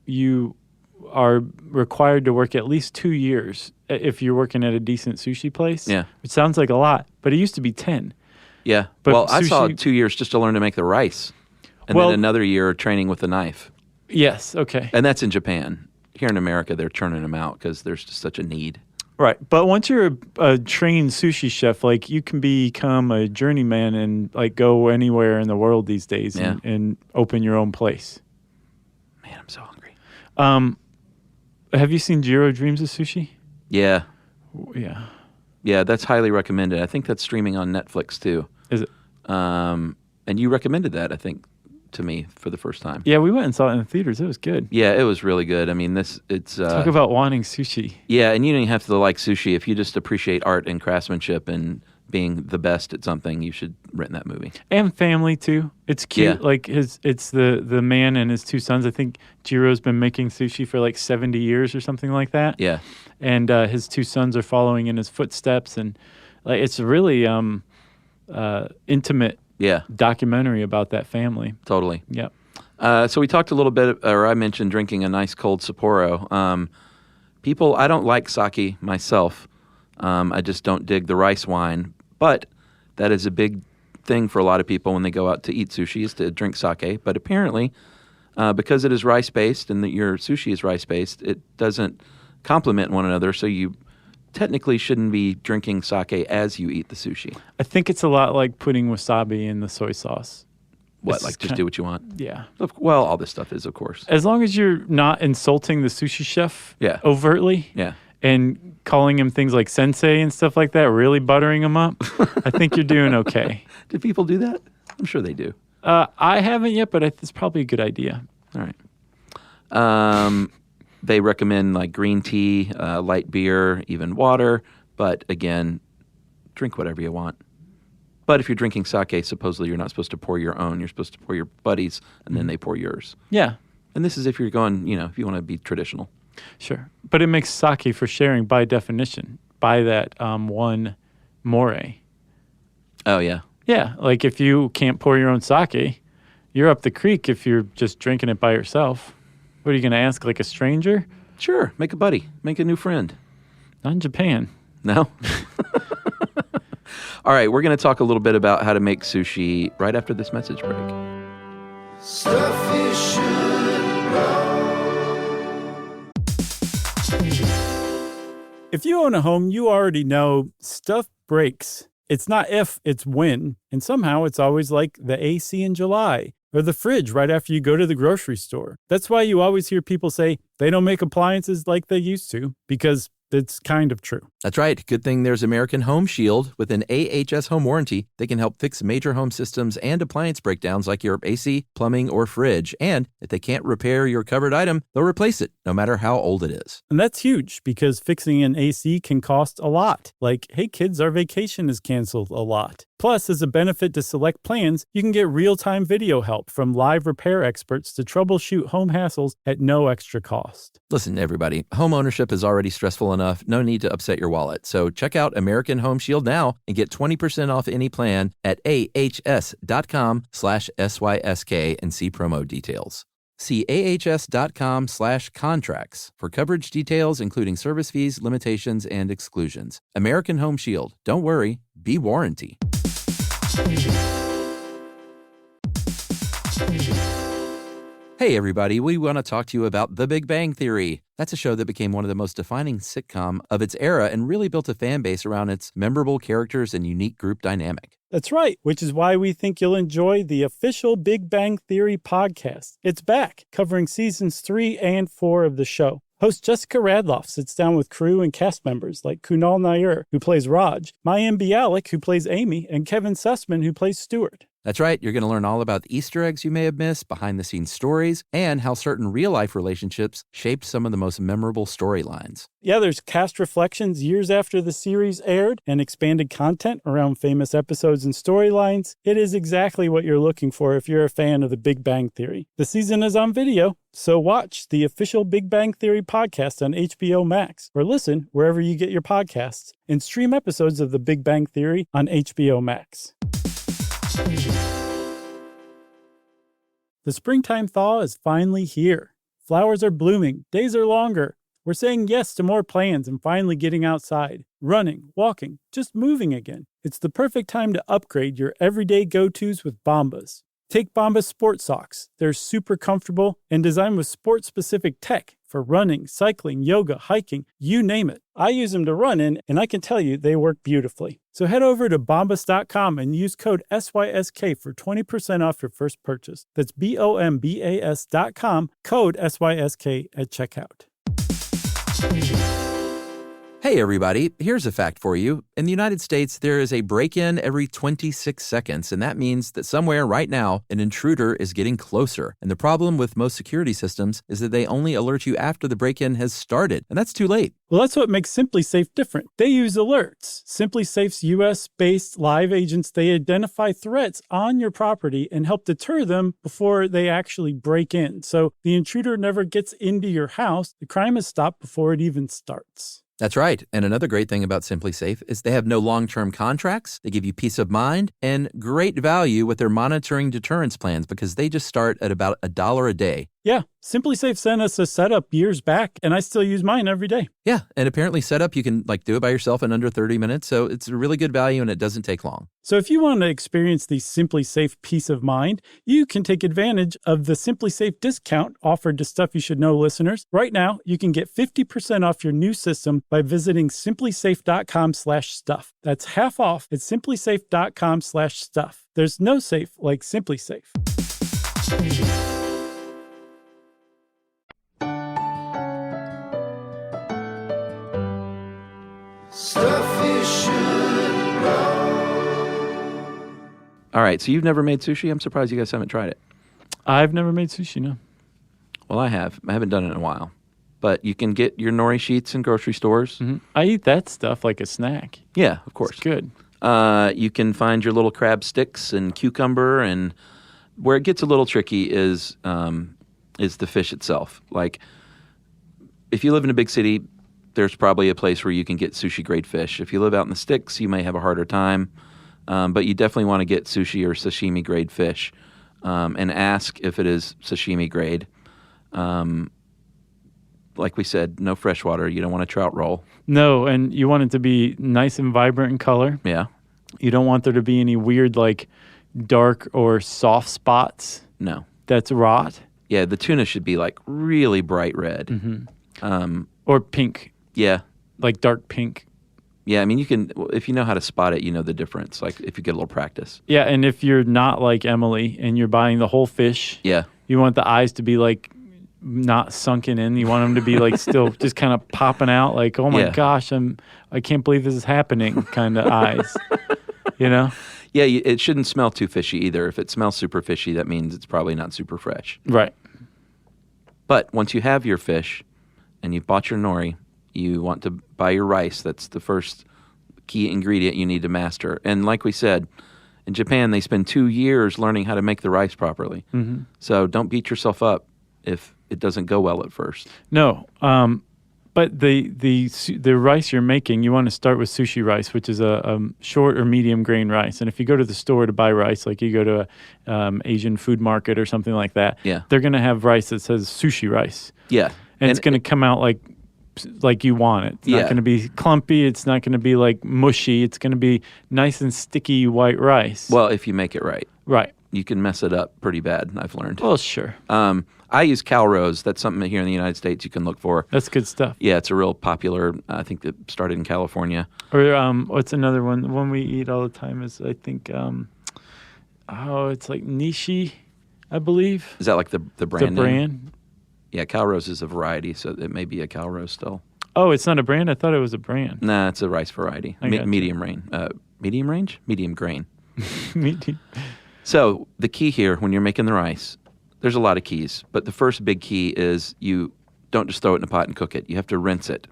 you are required to work at least 2 years if you're working at a decent sushi place. Yeah. Which sounds like a lot, but it used to be 10. Yeah. But well, I saw sushi- 2 years just to learn to make the rice. And Well- then another year training with the knife. Yes, okay. And that's in Japan. Here in America, they're churning them out because there's just such a need. Right. But once you're a trained sushi chef, like you can become a journeyman and like go anywhere in the world these days Yeah. and open your own place. Man, I'm so hungry. Have you seen Jiro Dreams of Sushi? Yeah. Yeah. Yeah, that's highly recommended. I think that's streaming on Netflix too. Is it? And you recommended that, I think, to me for the first time. Yeah, we went and saw it in the theaters. It was good. Yeah, it was really good. I mean, it's Talk about wanting sushi. yeah, and you don't even have to like sushi. If you just appreciate art and craftsmanship and being the best at something, you should rent that movie. And family too. It's cute. Yeah. Like it's the man and his two sons. I think Jiro's been making sushi for like 70 years or something like that. Yeah. And his two sons are following in his footsteps, and like it's a really intimate documentary about that family. Totally. Yep. So we talked a little bit, or I mentioned drinking a nice cold Sapporo. I don't like sake myself. I just don't dig the rice wine. But that is a big thing for a lot of people when they go out to eat sushi is to drink sake. But apparently, because it is rice-based and that your sushi is rice-based, it doesn't complement one another. So you technically shouldn't be drinking sake as you eat the sushi. I think it's a lot like putting wasabi in the soy sauce. What, It's like just do what you want? Yeah. Well, all this stuff is, of course. As long as you're not insulting the sushi chef overtly. Yeah. And calling him things like sensei and stuff like that, really buttering him up, I think you're doing okay. Do people do that? I'm sure they do. I haven't yet, but it's probably a good idea. All right. They recommend like green tea, light beer, even water. But again, drink whatever you want. But if you're drinking sake, supposedly you're not supposed to pour your own. You're supposed to pour your buddies, and then they pour yours. Yeah. And this is if you're going, if you want to be traditional. Sure. But it makes sake for sharing by definition, by that one more. Oh, yeah. Yeah. Like if you can't pour your own sake, you're up the creek if you're just drinking it by yourself. What are you going to ask, like a stranger? Sure. Make a buddy. Make a new friend. Not in Japan. No? All right. We're going to talk a little bit about how to make sushi right after this message break. Stuff you should know. If you own a home, you already know stuff breaks. It's not if, it's when. And somehow it's always like the AC in July or the fridge right after you go to the grocery store. That's why you always hear people say they don't make appliances like they used to, because it's kind of true. That's right. Good thing there's American Home Shield. With an AHS home warranty, they can help fix major home systems and appliance breakdowns like your AC, plumbing, or fridge. And if they can't repair your covered item, they'll replace it, no matter how old it is. And that's huge because fixing an AC can cost a lot. Like, hey kids, our vacation is canceled a lot. Plus, as a benefit to select plans, you can get real-time video help from live repair experts to troubleshoot home hassles at no extra cost. Listen, everybody, home ownership is already stressful enough. No need to upset your wallet. So check out American Home Shield now and get 20% off any plan at ahs.com/SYSK and see promo details. See ahs.com/contracts for coverage details, including service fees, limitations, and exclusions. American Home Shield. Don't worry, be warranty. Hey everybody, we want to talk to you about The Big Bang Theory. That's a show that became one of the most defining sitcom of its era and really built a fan base around its memorable characters and unique group dynamic. That's right, which is why we think you'll enjoy the official Big Bang Theory podcast. It's back, covering seasons 3 and 4 of the show. Host Jessica Radloff sits down with crew and cast members like Kunal Nair, who plays Raj, Mayim Bialik, who plays Amy, and Kevin Sussman, who plays Stuart. That's right. You're going to learn all about the Easter eggs you may have missed, behind-the-scenes stories, and how certain real-life relationships shaped some of the most memorable storylines. Yeah, there's cast reflections years after the series aired and expanded content around famous episodes and storylines. It is exactly what you're looking for if you're a fan of The Big Bang Theory. The season is on video, so watch the official Big Bang Theory podcast on HBO Max, or listen wherever you get your podcasts, and stream episodes of The Big Bang Theory on HBO Max. The springtime thaw is finally here. Flowers are blooming, days are longer. We're saying yes to more plans and finally getting outside, running, walking, just moving again. It's the perfect time to upgrade your everyday go-tos with Bombas. Take Bombas sports socks. They're super comfortable and designed with sport-specific tech for running, cycling, yoga, hiking, you name it. I use them to run in, and I can tell you they work beautifully. So head over to bombas.com and use code SYSK for 20% off your first purchase. That's BOMBAS.com, code SYSK at checkout. Hey everybody, here's a fact for you. In the United States, there is a break-in every 26 seconds, and that means that somewhere right now, an intruder is getting closer. And the problem with most security systems is that they only alert you after the break-in has started, and that's too late. Well, that's what makes SimpliSafe different. They use alerts. SimpliSafe's US-based live agents, they identify threats on your property and help deter them before they actually break in. So the intruder never gets into your house. The crime is stopped before it even starts. That's right. And another great thing about SimpliSafe is they have no long-term contracts. They give you peace of mind and great value with their monitoring deterrence plans because they just start at about $1 a day. Yeah, SimpliSafe sent us a setup years back, and I still use mine every day. Yeah, and apparently setup, you can do it by yourself in under 30 minutes, so it's a really good value and it doesn't take long. So if you want to experience the SimpliSafe peace of mind, you can take advantage of the SimpliSafe discount offered to Stuff You Should Know listeners. Right now, you can get 50% off your new system by visiting simplisafe.com/stuff. That's half off at simplisafe.com/stuff. There's no safe like SimpliSafe. Stuff you should know. All right, so you've never made sushi? I'm surprised you guys haven't tried it. I've never made sushi, no. Well, I have. I haven't done it in a while. But you can get your nori sheets in grocery stores. Mm-hmm. I eat that stuff like a snack. Yeah, of course. It's good. You can find your little crab sticks and cucumber, and where it gets a little tricky is the fish itself. Like, if you live in a big city, there's probably a place where you can get sushi-grade fish. If you live out in the sticks, you may have a harder time, but you definitely want to get sushi or sashimi-grade fish and ask if it is sashimi-grade. Like we said, no freshwater. You don't want a trout roll. No, and you want it to be nice and vibrant in color. Yeah. You don't want there to be any weird, dark or soft spots. No. That's rot. Yeah, the tuna should be really bright red. Mm-hmm. Or pink. Yeah. Like dark pink. Yeah, I mean, you can, if you know how to spot it, you know the difference, if you get a little practice. Yeah, and if you're not like Emily and you're buying the whole fish, yeah, you want the eyes to be not sunken in. You want them to be still just kind of popping out oh my gosh, I can't believe this is happening kind of eyes, you know? Yeah, it shouldn't smell too fishy either. If it smells super fishy, that means it's probably not super fresh. Right. But once you have your fish and you've bought your nori, you want to buy your rice. That's the first key ingredient you need to master. And like we said, in Japan, they spend 2 years learning how to make the rice properly. Mm-hmm. So don't beat yourself up if it doesn't go well at first. No, but the rice you're making, you want to start with sushi rice, which is a short or medium grain rice. And if you go to the store to buy rice, like you go to a Asian food market or something like that, they're going to have rice that says sushi rice. Yeah. And it's going to come out like you want it. It's not going to be clumpy. It's not going to be mushy. It's going to be nice and sticky white rice. Well, if you make it right. Right. You can mess it up pretty bad, I've learned. Well, sure. I use Calrose. That's something here in the United States you can look for. That's good stuff. Yeah, it's a real popular, I think it started in California. Or what's another one? The one we eat all the time is, I think, it's like Nishi, I believe. Is that like the brand The name? brand? Yeah, Calrose is a variety, so it may be a Calrose still. Oh, it's not a brand? I thought it was a brand. Nah, it's a rice variety. Medium range. Medium range? Medium grain. Medium. So the key here, when you're making the rice, there's a lot of keys, but the first big key is you don't just throw it in a pot and cook it. You have to rinse it.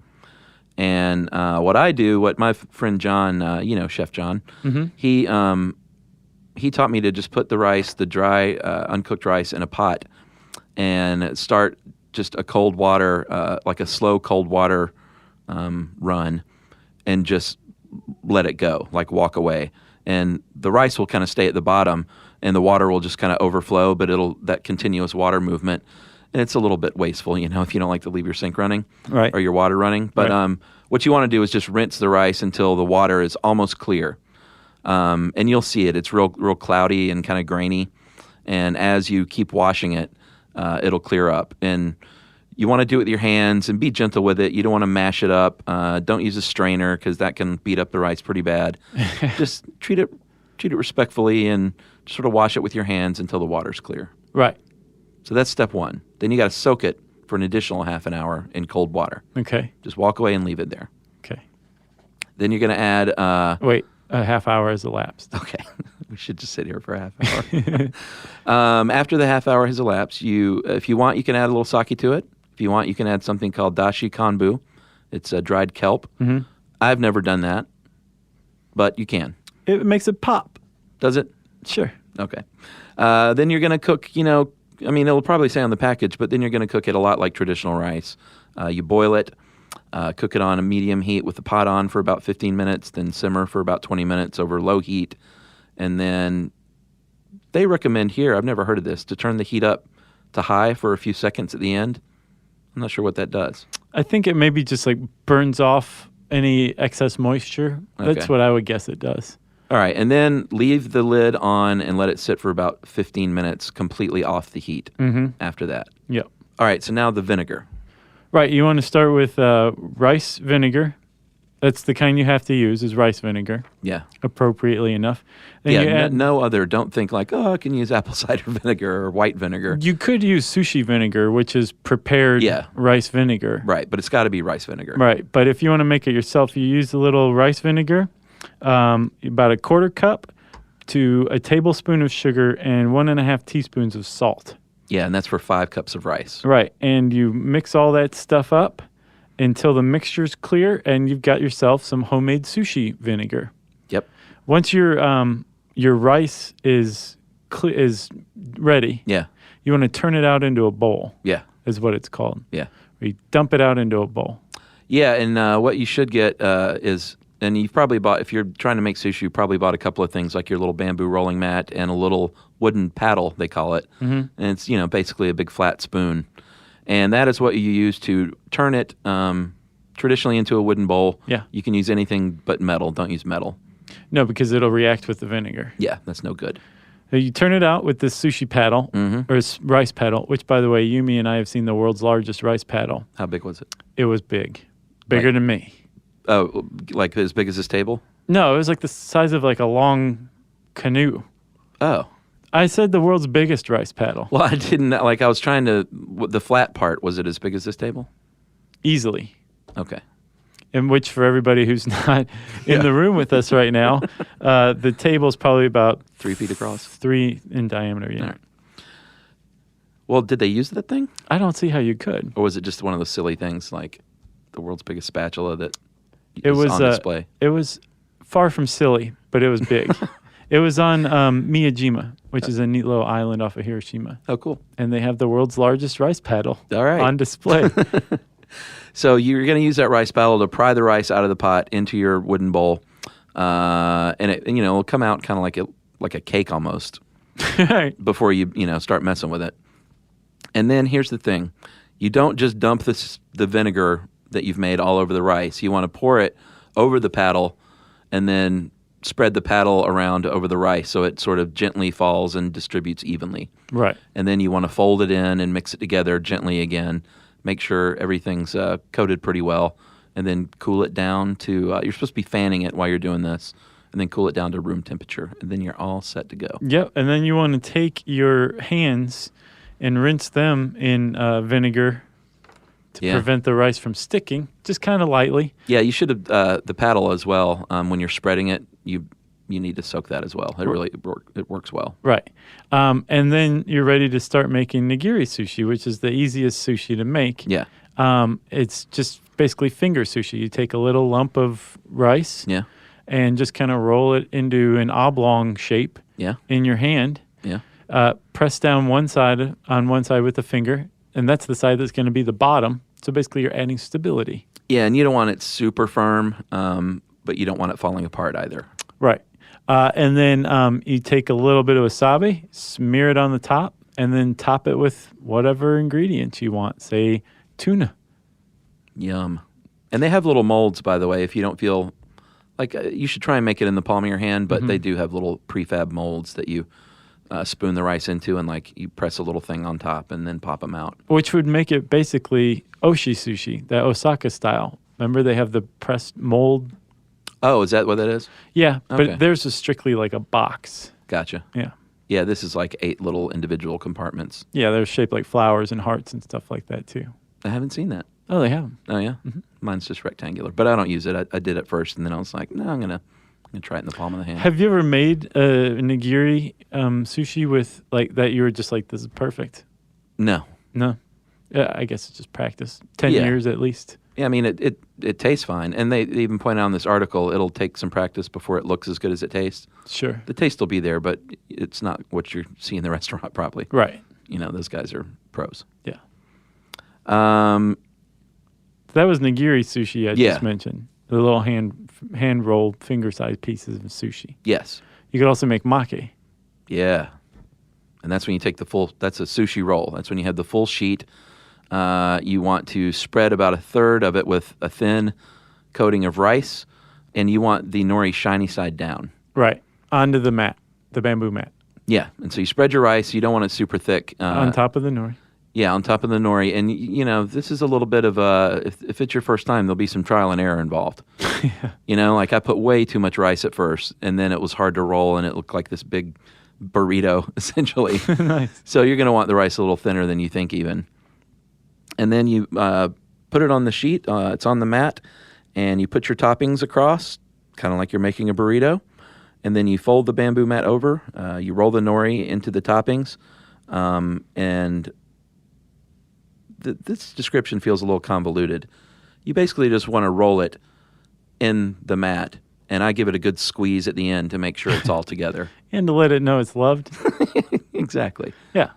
And what my friend John, Chef John, mm-hmm. He taught me to just put the dry, uncooked rice in a pot and start just a cold water, like a slow cold water run, and just let it go, walk away. And the rice will kind of stay at the bottom, and the water will just kind of overflow, but that continuous water movement, and it's a little bit wasteful, if you don't like to leave your sink running or your water running. But what you want to do is just rinse the rice until the water is almost clear. And you'll see it. It's real cloudy and kind of grainy. And as you keep washing it, it'll clear up. And you want to do it with your hands and be gentle with it. You don't want to mash it up. Don't use a strainer because that can beat up the rice pretty bad. Just treat it respectfully and sort of wash it with your hands until the water's clear. Right. So that's step one. Then you got to soak it for an additional half an hour in cold water. Okay. Just walk away and leave it there. Okay. Then you're going to add... Wait, a half hour has elapsed. Okay. We should just sit here for a half hour. After the half hour has elapsed, if you want, you can add a little sake to it. If you want, you can add something called dashi kanbu. It's a dried kelp. Mm-hmm. I've never done that, but you can. It makes it pop. Does it? Sure. Okay. Then you're going to cook, it'll probably say on the package, but then you're going to cook it a lot like traditional rice. You boil it, cook it on a medium heat with the pot on for about 15 minutes, then simmer for about 20 minutes over low heat. And then they recommend here, I've never heard of this, to turn the heat up to high for a few seconds at the end. I'm not sure what that does. I think it maybe just like burns off any excess moisture. Okay. That's what I would guess it does. All right, and then leave the lid on and let it sit for about 15 minutes completely off the heat after that. Yep. All right, so now the vinegar. Right, you want to start with rice vinegar. That's the kind you have to use is rice vinegar. Yeah. Appropriately enough. Then you add, no other. Don't think like, I can use apple cider vinegar or white vinegar. You could use sushi vinegar, which is prepared rice vinegar. Right, but it's got to be rice vinegar. Right, but if you want to make it yourself, you use a little rice vinegar, about a quarter cup to a tablespoon of sugar and 1.5 teaspoons of salt. Yeah, and that's for 5 cups of rice. Right, and you mix all that stuff up until the mixture's clear, and you've got yourself some homemade sushi vinegar. Yep. Once your rice is ready, you want to turn it out into a bowl. Yeah. Is what it's called. Yeah. You dump it out into a bowl. Yeah, and what you should get is, and you've probably bought, if you're trying to make sushi, you probably bought a couple of things like your little bamboo rolling mat and a little wooden paddle, they call it. Mm-hmm. And it's, basically a big flat spoon. And that is what you use to turn it traditionally into a wooden bowl. Yeah. You can use anything but metal. Don't use metal. No, because it'll react with the vinegar. Yeah, that's no good. So you turn it out with this sushi paddle, or rice paddle, which, by the way, Yumi and I have seen the world's largest rice paddle. How big was it? It was big. Bigger than me. Oh, like as big as this table? No, it was like the size of like a long canoe. Oh. I said the world's biggest rice paddle. Well, I didn't, I was trying to, the flat part, was it as big as this table? Easily. Okay. In which, for everybody who's not in the room with us right now, the table's probably about 3 feet across. 3 in diameter, yeah. All right. Well, did they use that thing? I don't see how you could. Or was it just one of those silly things like the world's biggest spatula that is on display? It was far from silly, but it was big. It was on Miyajima, which is a neat little island off of Hiroshima. Oh, cool. And they have the world's largest rice paddle on display. So you're going to use that rice paddle to pry the rice out of the pot into your wooden bowl. And it'll come out kind of like a cake almost before you start messing with it. And then here's the thing. You don't just dump the vinegar that you've made all over the rice. You want to pour it over the paddle and then spread the paddle around over the rice so it sort of gently falls and distributes evenly. Right. And then you want to fold it in and mix it together gently again. Make sure everything's coated pretty well, and then cool it down to, you're supposed to be fanning it while you're doing this, and then cool it down to room temperature, and then you're all set to go. Yep, and then you want to take your hands and rinse them in vinegar to prevent the rice from sticking, just kind of lightly. Yeah, you should have, the paddle as well, when you're spreading it, you need to soak that as well. It works well. Right. And then you're ready to start making nigiri sushi, which is the easiest sushi to make. Yeah. It's just basically finger sushi. You take a little lump of rice and just kind of roll it into an oblong shape in your hand. Yeah. Press down on one side with the finger, and that's the side that's going to be the bottom. So basically you're adding stability. Yeah, and you don't want it super firm, but you don't want it falling apart either. Right. And then you take a little bit of wasabi, smear it on the top, and then top it with whatever ingredients you want, say tuna. Yum. And they have little molds, by the way, if you don't feel like you should try and make it in the palm of your hand, but they do have little prefab molds that you spoon the rice into, and you press a little thing on top and then pop them out. Which would make it basically oshi sushi, that Osaka style. Remember they have the pressed mold. Oh, is that what that is? Yeah, but theirs is strictly like a box. Gotcha. Yeah. Yeah, this is like 8 little individual compartments. Yeah, they're shaped like flowers and hearts and stuff like that too. I haven't seen that. Oh, they have 'em. Oh, yeah? Mm-hmm. Mine's just rectangular, but I don't use it. I did it first, and then I was like, no, I'm gonna try it in the palm of the hand. Have you ever made a nigiri sushi with like that? You were just like, this is perfect. No. No, I guess it's just practice. 10 Yeah. years at least. Yeah, I mean, it tastes fine. And they even point out in this article, it'll take some practice before it looks as good as it tastes. Sure. The taste will be there, but it's not what you see in the restaurant probably. Right. You know, those guys are pros. Yeah. Um, That was nigiri sushi I Yeah. just mentioned. The little hand rolled finger sized pieces of sushi. yes. You could also make maki. Yeah. And that's when you take that's a sushi roll. That's when you have the full sheet. You want to spread about a third of it with a thin coating of rice, and you want the nori shiny side down. Right. Onto the mat, the bamboo mat. Yeah. And so you spread your rice. You don't want it super thick. On top of the nori. Yeah, on top of the nori. And, you know, this is a little bit of if it's your first time, there'll be some trial and error involved. Yeah. You know, like I put way too much rice at first, and then it was hard to roll, and it looked like this big burrito, essentially. Nice. So you're going to want the rice a little thinner than you think even. And then you put it on the sheet. It's on the mat, and you put your toppings across, kind of like you're making a burrito. And then you fold the bamboo mat over. You roll the nori into the toppings, and this description feels a little convoluted. You basically just want to roll it in the mat, and I give it a good squeeze at the end to make sure it's all together. And to let it know it's loved. Exactly. Yeah.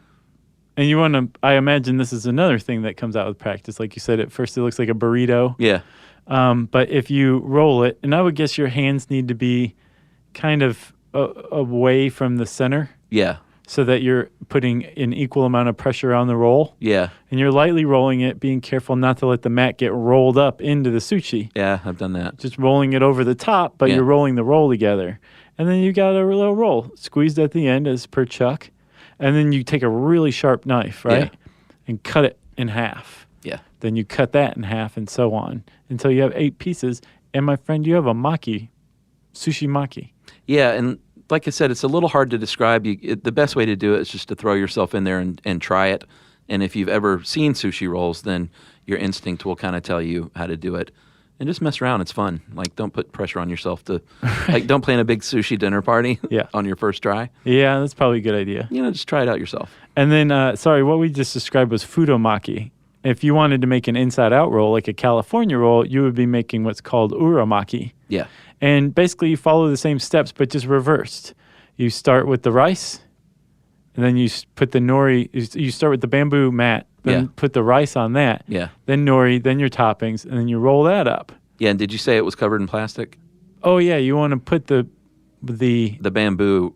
And you want to, I imagine this is another thing that comes out with practice. Like you said, at first it looks like a burrito. Yeah. But if you roll it, and I would guess your hands need to be kind of away from the center Yeah. so that you're putting an equal amount of pressure on the roll. Yeah. And you're lightly rolling it, being careful not to let the mat get rolled up into the sushi. Yeah, I've done that. Just rolling it over the top, but Yeah. you're rolling the roll together. And then you got a little roll squeezed at the end as per Chuck. And then you take a really sharp knife, right? Yeah. And cut it in half. Yeah. Then you cut that in half and so on until you have 8 pieces. And my friend, you have a maki, sushi maki. Yeah, and like I said, it's a little hard to describe. The best way to do it is just to throw yourself in there and try it. And if you've ever seen sushi rolls, then your instinct will kind of tell you how to do it. And just mess around. It's fun. Like, don't put pressure on yourself to, like, don't plan a big sushi dinner party Yeah. on your first try. Yeah, that's probably a good idea. You know, just try it out yourself. And then, what we just described was fudomaki. If you wanted to make an inside-out roll, like a California roll, you would be making what's called uramaki. Yeah. And basically, you follow the same steps, but just reversed. You start with the rice, and then you put the nori. You start with the bamboo mat, then Yeah. put the rice on that. Yeah. Then nori, then your toppings, and then you roll that up. Yeah, and did you say it was covered in plastic? Oh yeah, you want to put the The bamboo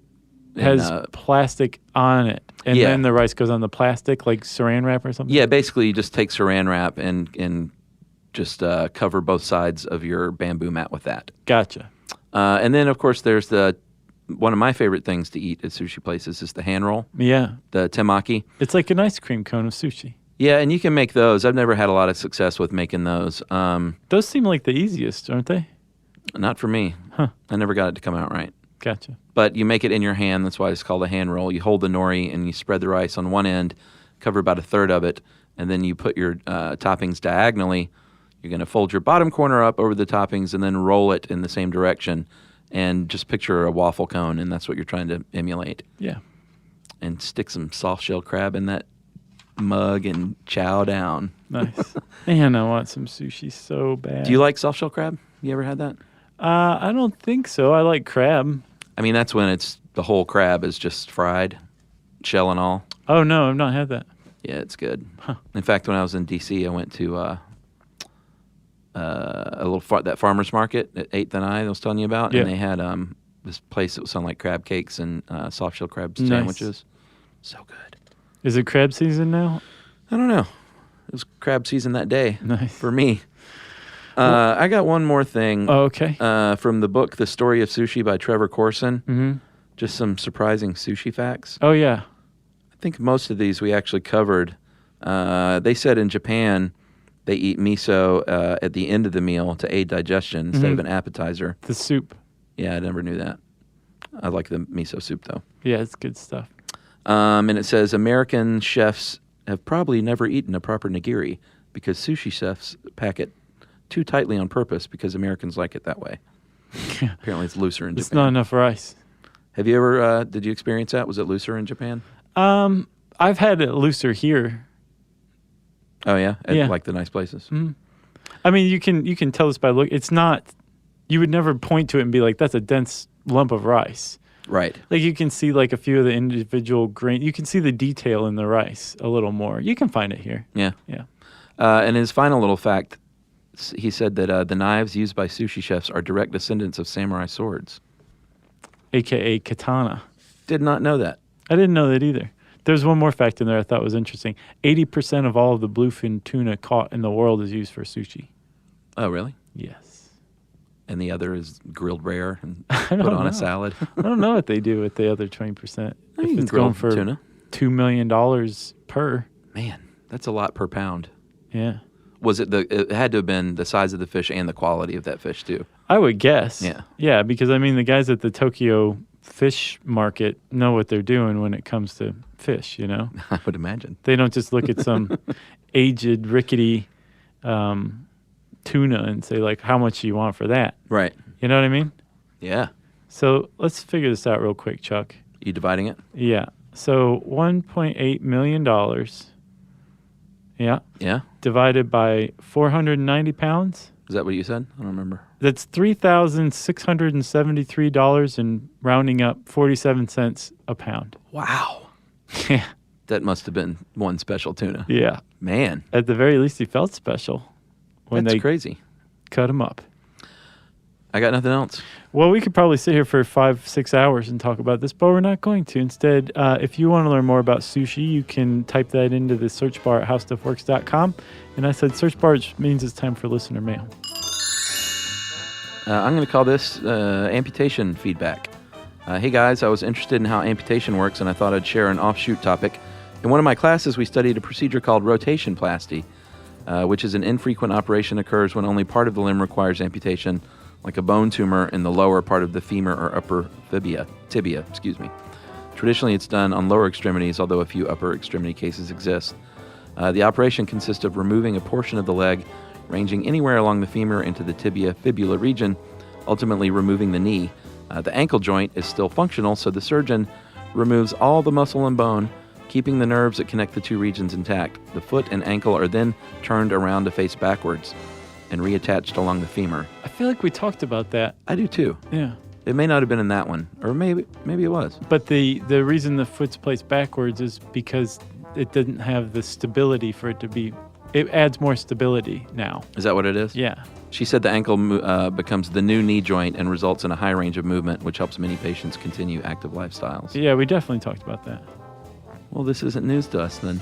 has plastic on it, and Yeah. then the rice goes on the plastic, like saran wrap or something. Yeah, basically you just take saran wrap and just cover both sides of your bamboo mat with that. Gotcha. And then, of course, there's one of my favorite things to eat at sushi places is the hand roll, Yeah, the temaki. it's like an ice cream cone of sushi. Yeah, and you can make those. I've never had a lot of success with making those. Those seem like the easiest, aren't they? Not for me. Huh. I never got it to come out right. Gotcha. But you make it in your hand. That's why it's called a hand roll. You hold the nori and you spread the rice on one end, cover about a third of it, and then you put your toppings diagonally. You're going to fold your bottom corner up over the toppings and then roll it in the same direction. And just picture a waffle cone, and that's what you're trying to emulate. Yeah. And stick some soft shell crab in that mug and chow down. Nice. Man, I want some sushi so bad. Do you like soft shell crab? You ever had that? I don't think so. I like crab. I mean, that's when it's the whole crab is just fried, shell and all. Oh, no, I've not had that. Yeah, it's good. Huh. In fact, when I was in D.C., I went to that farmer's market at 8th and I was telling you about, Yeah. and they had this place that was selling like crab cakes and soft shell crab Nice. sandwiches. So good. Is it crab season now? I don't know. It was crab season that day Nice. for me. I got one more thing Oh, okay. from the book The Story of Sushi by Trevor Corson. Mm-hmm. Just some surprising sushi facts. Oh, yeah. I think most of these we actually covered. They said in Japan they eat miso at the end of the meal to aid digestion instead of an appetizer. The soup. Yeah, I never knew that. I like the miso soup, though. Yeah, it's good stuff. And it says American chefs have probably never eaten a proper nigiri because sushi chefs pack it too tightly on purpose because Americans like it that way. Apparently it's looser in Japan. It's not enough rice. Have you ever, did you experience that? Was it looser in Japan? I've had it looser here. Oh, yeah? Yeah. Like the nice places? Mm-hmm. I mean, you can tell this by look. It's not, you would never point to it and be like, that's a dense lump of rice. Right. Like you can see like a few of the individual grain. You can see the detail in the rice a little more. You can find it here. Yeah. Yeah. And his final little fact, he said that the knives used by sushi chefs are direct descendants of samurai swords. AKA katana. Did not know that. I didn't know that either. There's one more fact in there I thought was interesting. 80% of all of the bluefin tuna caught in the world is used for sushi. Oh, really? Yes. And the other is grilled rare and don't put on know. a salad. I don't know what they do with the other 20%. You If can it's grill going for tuna. $2 million per. Man, that's a lot per pound. Yeah. Was it it had to have been the size of the fish and the quality of that fish, too. I would guess. Yeah. Yeah, because, I mean, the guys at the Tokyo fish market know what they're doing when it comes to fish, you know? I would imagine. They don't just look at some aged, rickety tuna and say, like, how much do you want for that? Right. You know what I mean? Yeah. So let's figure this out real quick, Chuck. You dividing it? Yeah. So $1.8 million. Yeah. Yeah. Divided by 490 pounds. Is that what you said? I don't remember. That's $3,673 and rounding up 47 cents a pound. Wow. Yeah. That must have been one special tuna. Yeah. Man. At the very least, he felt special when That's they crazy. cut him up. I got nothing else. Well, we could probably sit here for 5-6 hours and talk about this, but we're not going to. Instead, if you want to learn more about sushi, you can type that into the search bar at howstuffworks.com. And I said search bar, which means it's time for listener mail. I'm going to call this amputation feedback. Hey guys, I was interested in how amputation works, and I thought I'd share an offshoot topic. In one of my classes, we studied a procedure called rotation plasty, which is an infrequent operation that occurs when only part of the limb requires amputation, like a bone tumor in the lower part of the femur or upper tibia. Traditionally, it's done on lower extremities, although a few upper extremity cases exist. The operation consists of removing a portion of the leg ranging anywhere along the femur into the tibia-fibula region, ultimately removing the knee. The ankle joint is still functional, so the surgeon removes all the muscle and bone, keeping the nerves that connect the two regions intact. The foot and ankle are then turned around to face backwards and reattached along the femur. I feel like we talked about that. I do too. Yeah. It may not have been in that one, or maybe it was. But the reason the foot's placed backwards is because it didn't have the stability for it to be. It adds more stability now. Is that what it is? Yeah. She said the ankle becomes the new knee joint and results in a high range of movement, which helps many patients continue active lifestyles. Yeah, we definitely talked about that. Well, this isn't news to us then.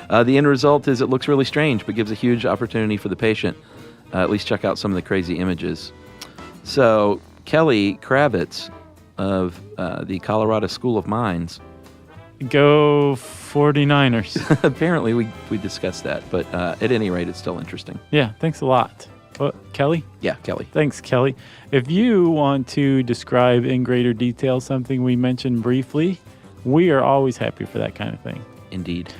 The end result is it looks really strange, but gives a huge opportunity for the patient. At least check out some of the crazy images. So Kelly Kravitz of the Colorado School of Mines. Go 49ers. Apparently we discussed that, but at any rate, it's still interesting. Yeah, thanks a lot. Kelly? Yeah, Kelly. Thanks, Kelly. If you want to describe in greater detail something we mentioned briefly, we are always happy for that kind of thing. Indeed.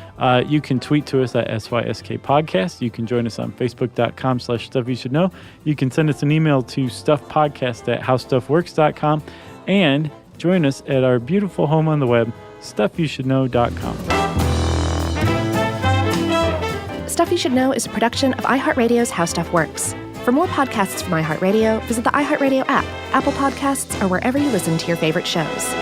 You can tweet to us at SYSK Podcast. You can join us on Facebook.com/StuffYouShouldKnow. You can send us an email to stuffpodcast@howstuffworks.com and join us at our beautiful home on the web, StuffYouShouldKnow.com. Stuff You Should Know is a production of iHeartRadio's How Stuff Works. For more podcasts from iHeartRadio, visit the iHeartRadio app, Apple Podcasts, or wherever you listen to your favorite shows.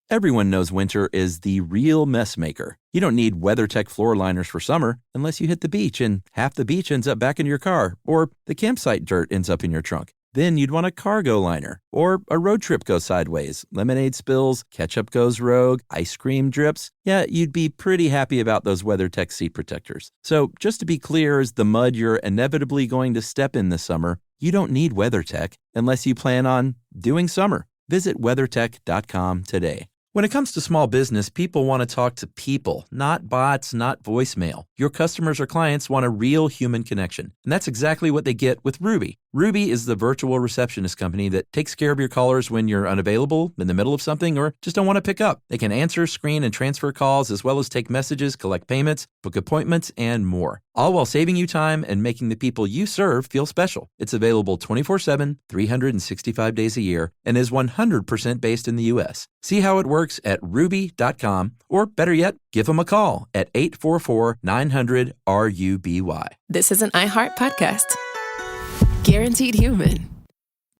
Everyone knows winter is the real mess maker. You don't need WeatherTech floor liners for summer unless you hit the beach and half the beach ends up back in your car, or the campsite dirt ends up in your trunk. Then you'd want a cargo liner, or a road trip goes sideways, lemonade spills, ketchup goes rogue, ice cream drips. Yeah, you'd be pretty happy about those WeatherTech seat protectors. So just to be clear, as the mud you're inevitably going to step in this summer, you don't need WeatherTech unless you plan on doing summer. Visit WeatherTech.com today. When it comes to small business, people want to talk to people, not bots, not voicemail. Your customers or clients want a real human connection, and that's exactly what they get with Ruby. Ruby is the virtual receptionist company that takes care of your callers when you're unavailable, in the middle of something, or just don't want to pick up. They can answer, screen, and transfer calls, as well as take messages, collect payments, book appointments, and more. All while saving you time and making the people you serve feel special. It's available 24/7, 365 days a year, and is 100% based in the U.S. See how it works at ruby.com, or better yet, give them a call at 844-900-RUBY. This is an iHeart podcast. Guaranteed human.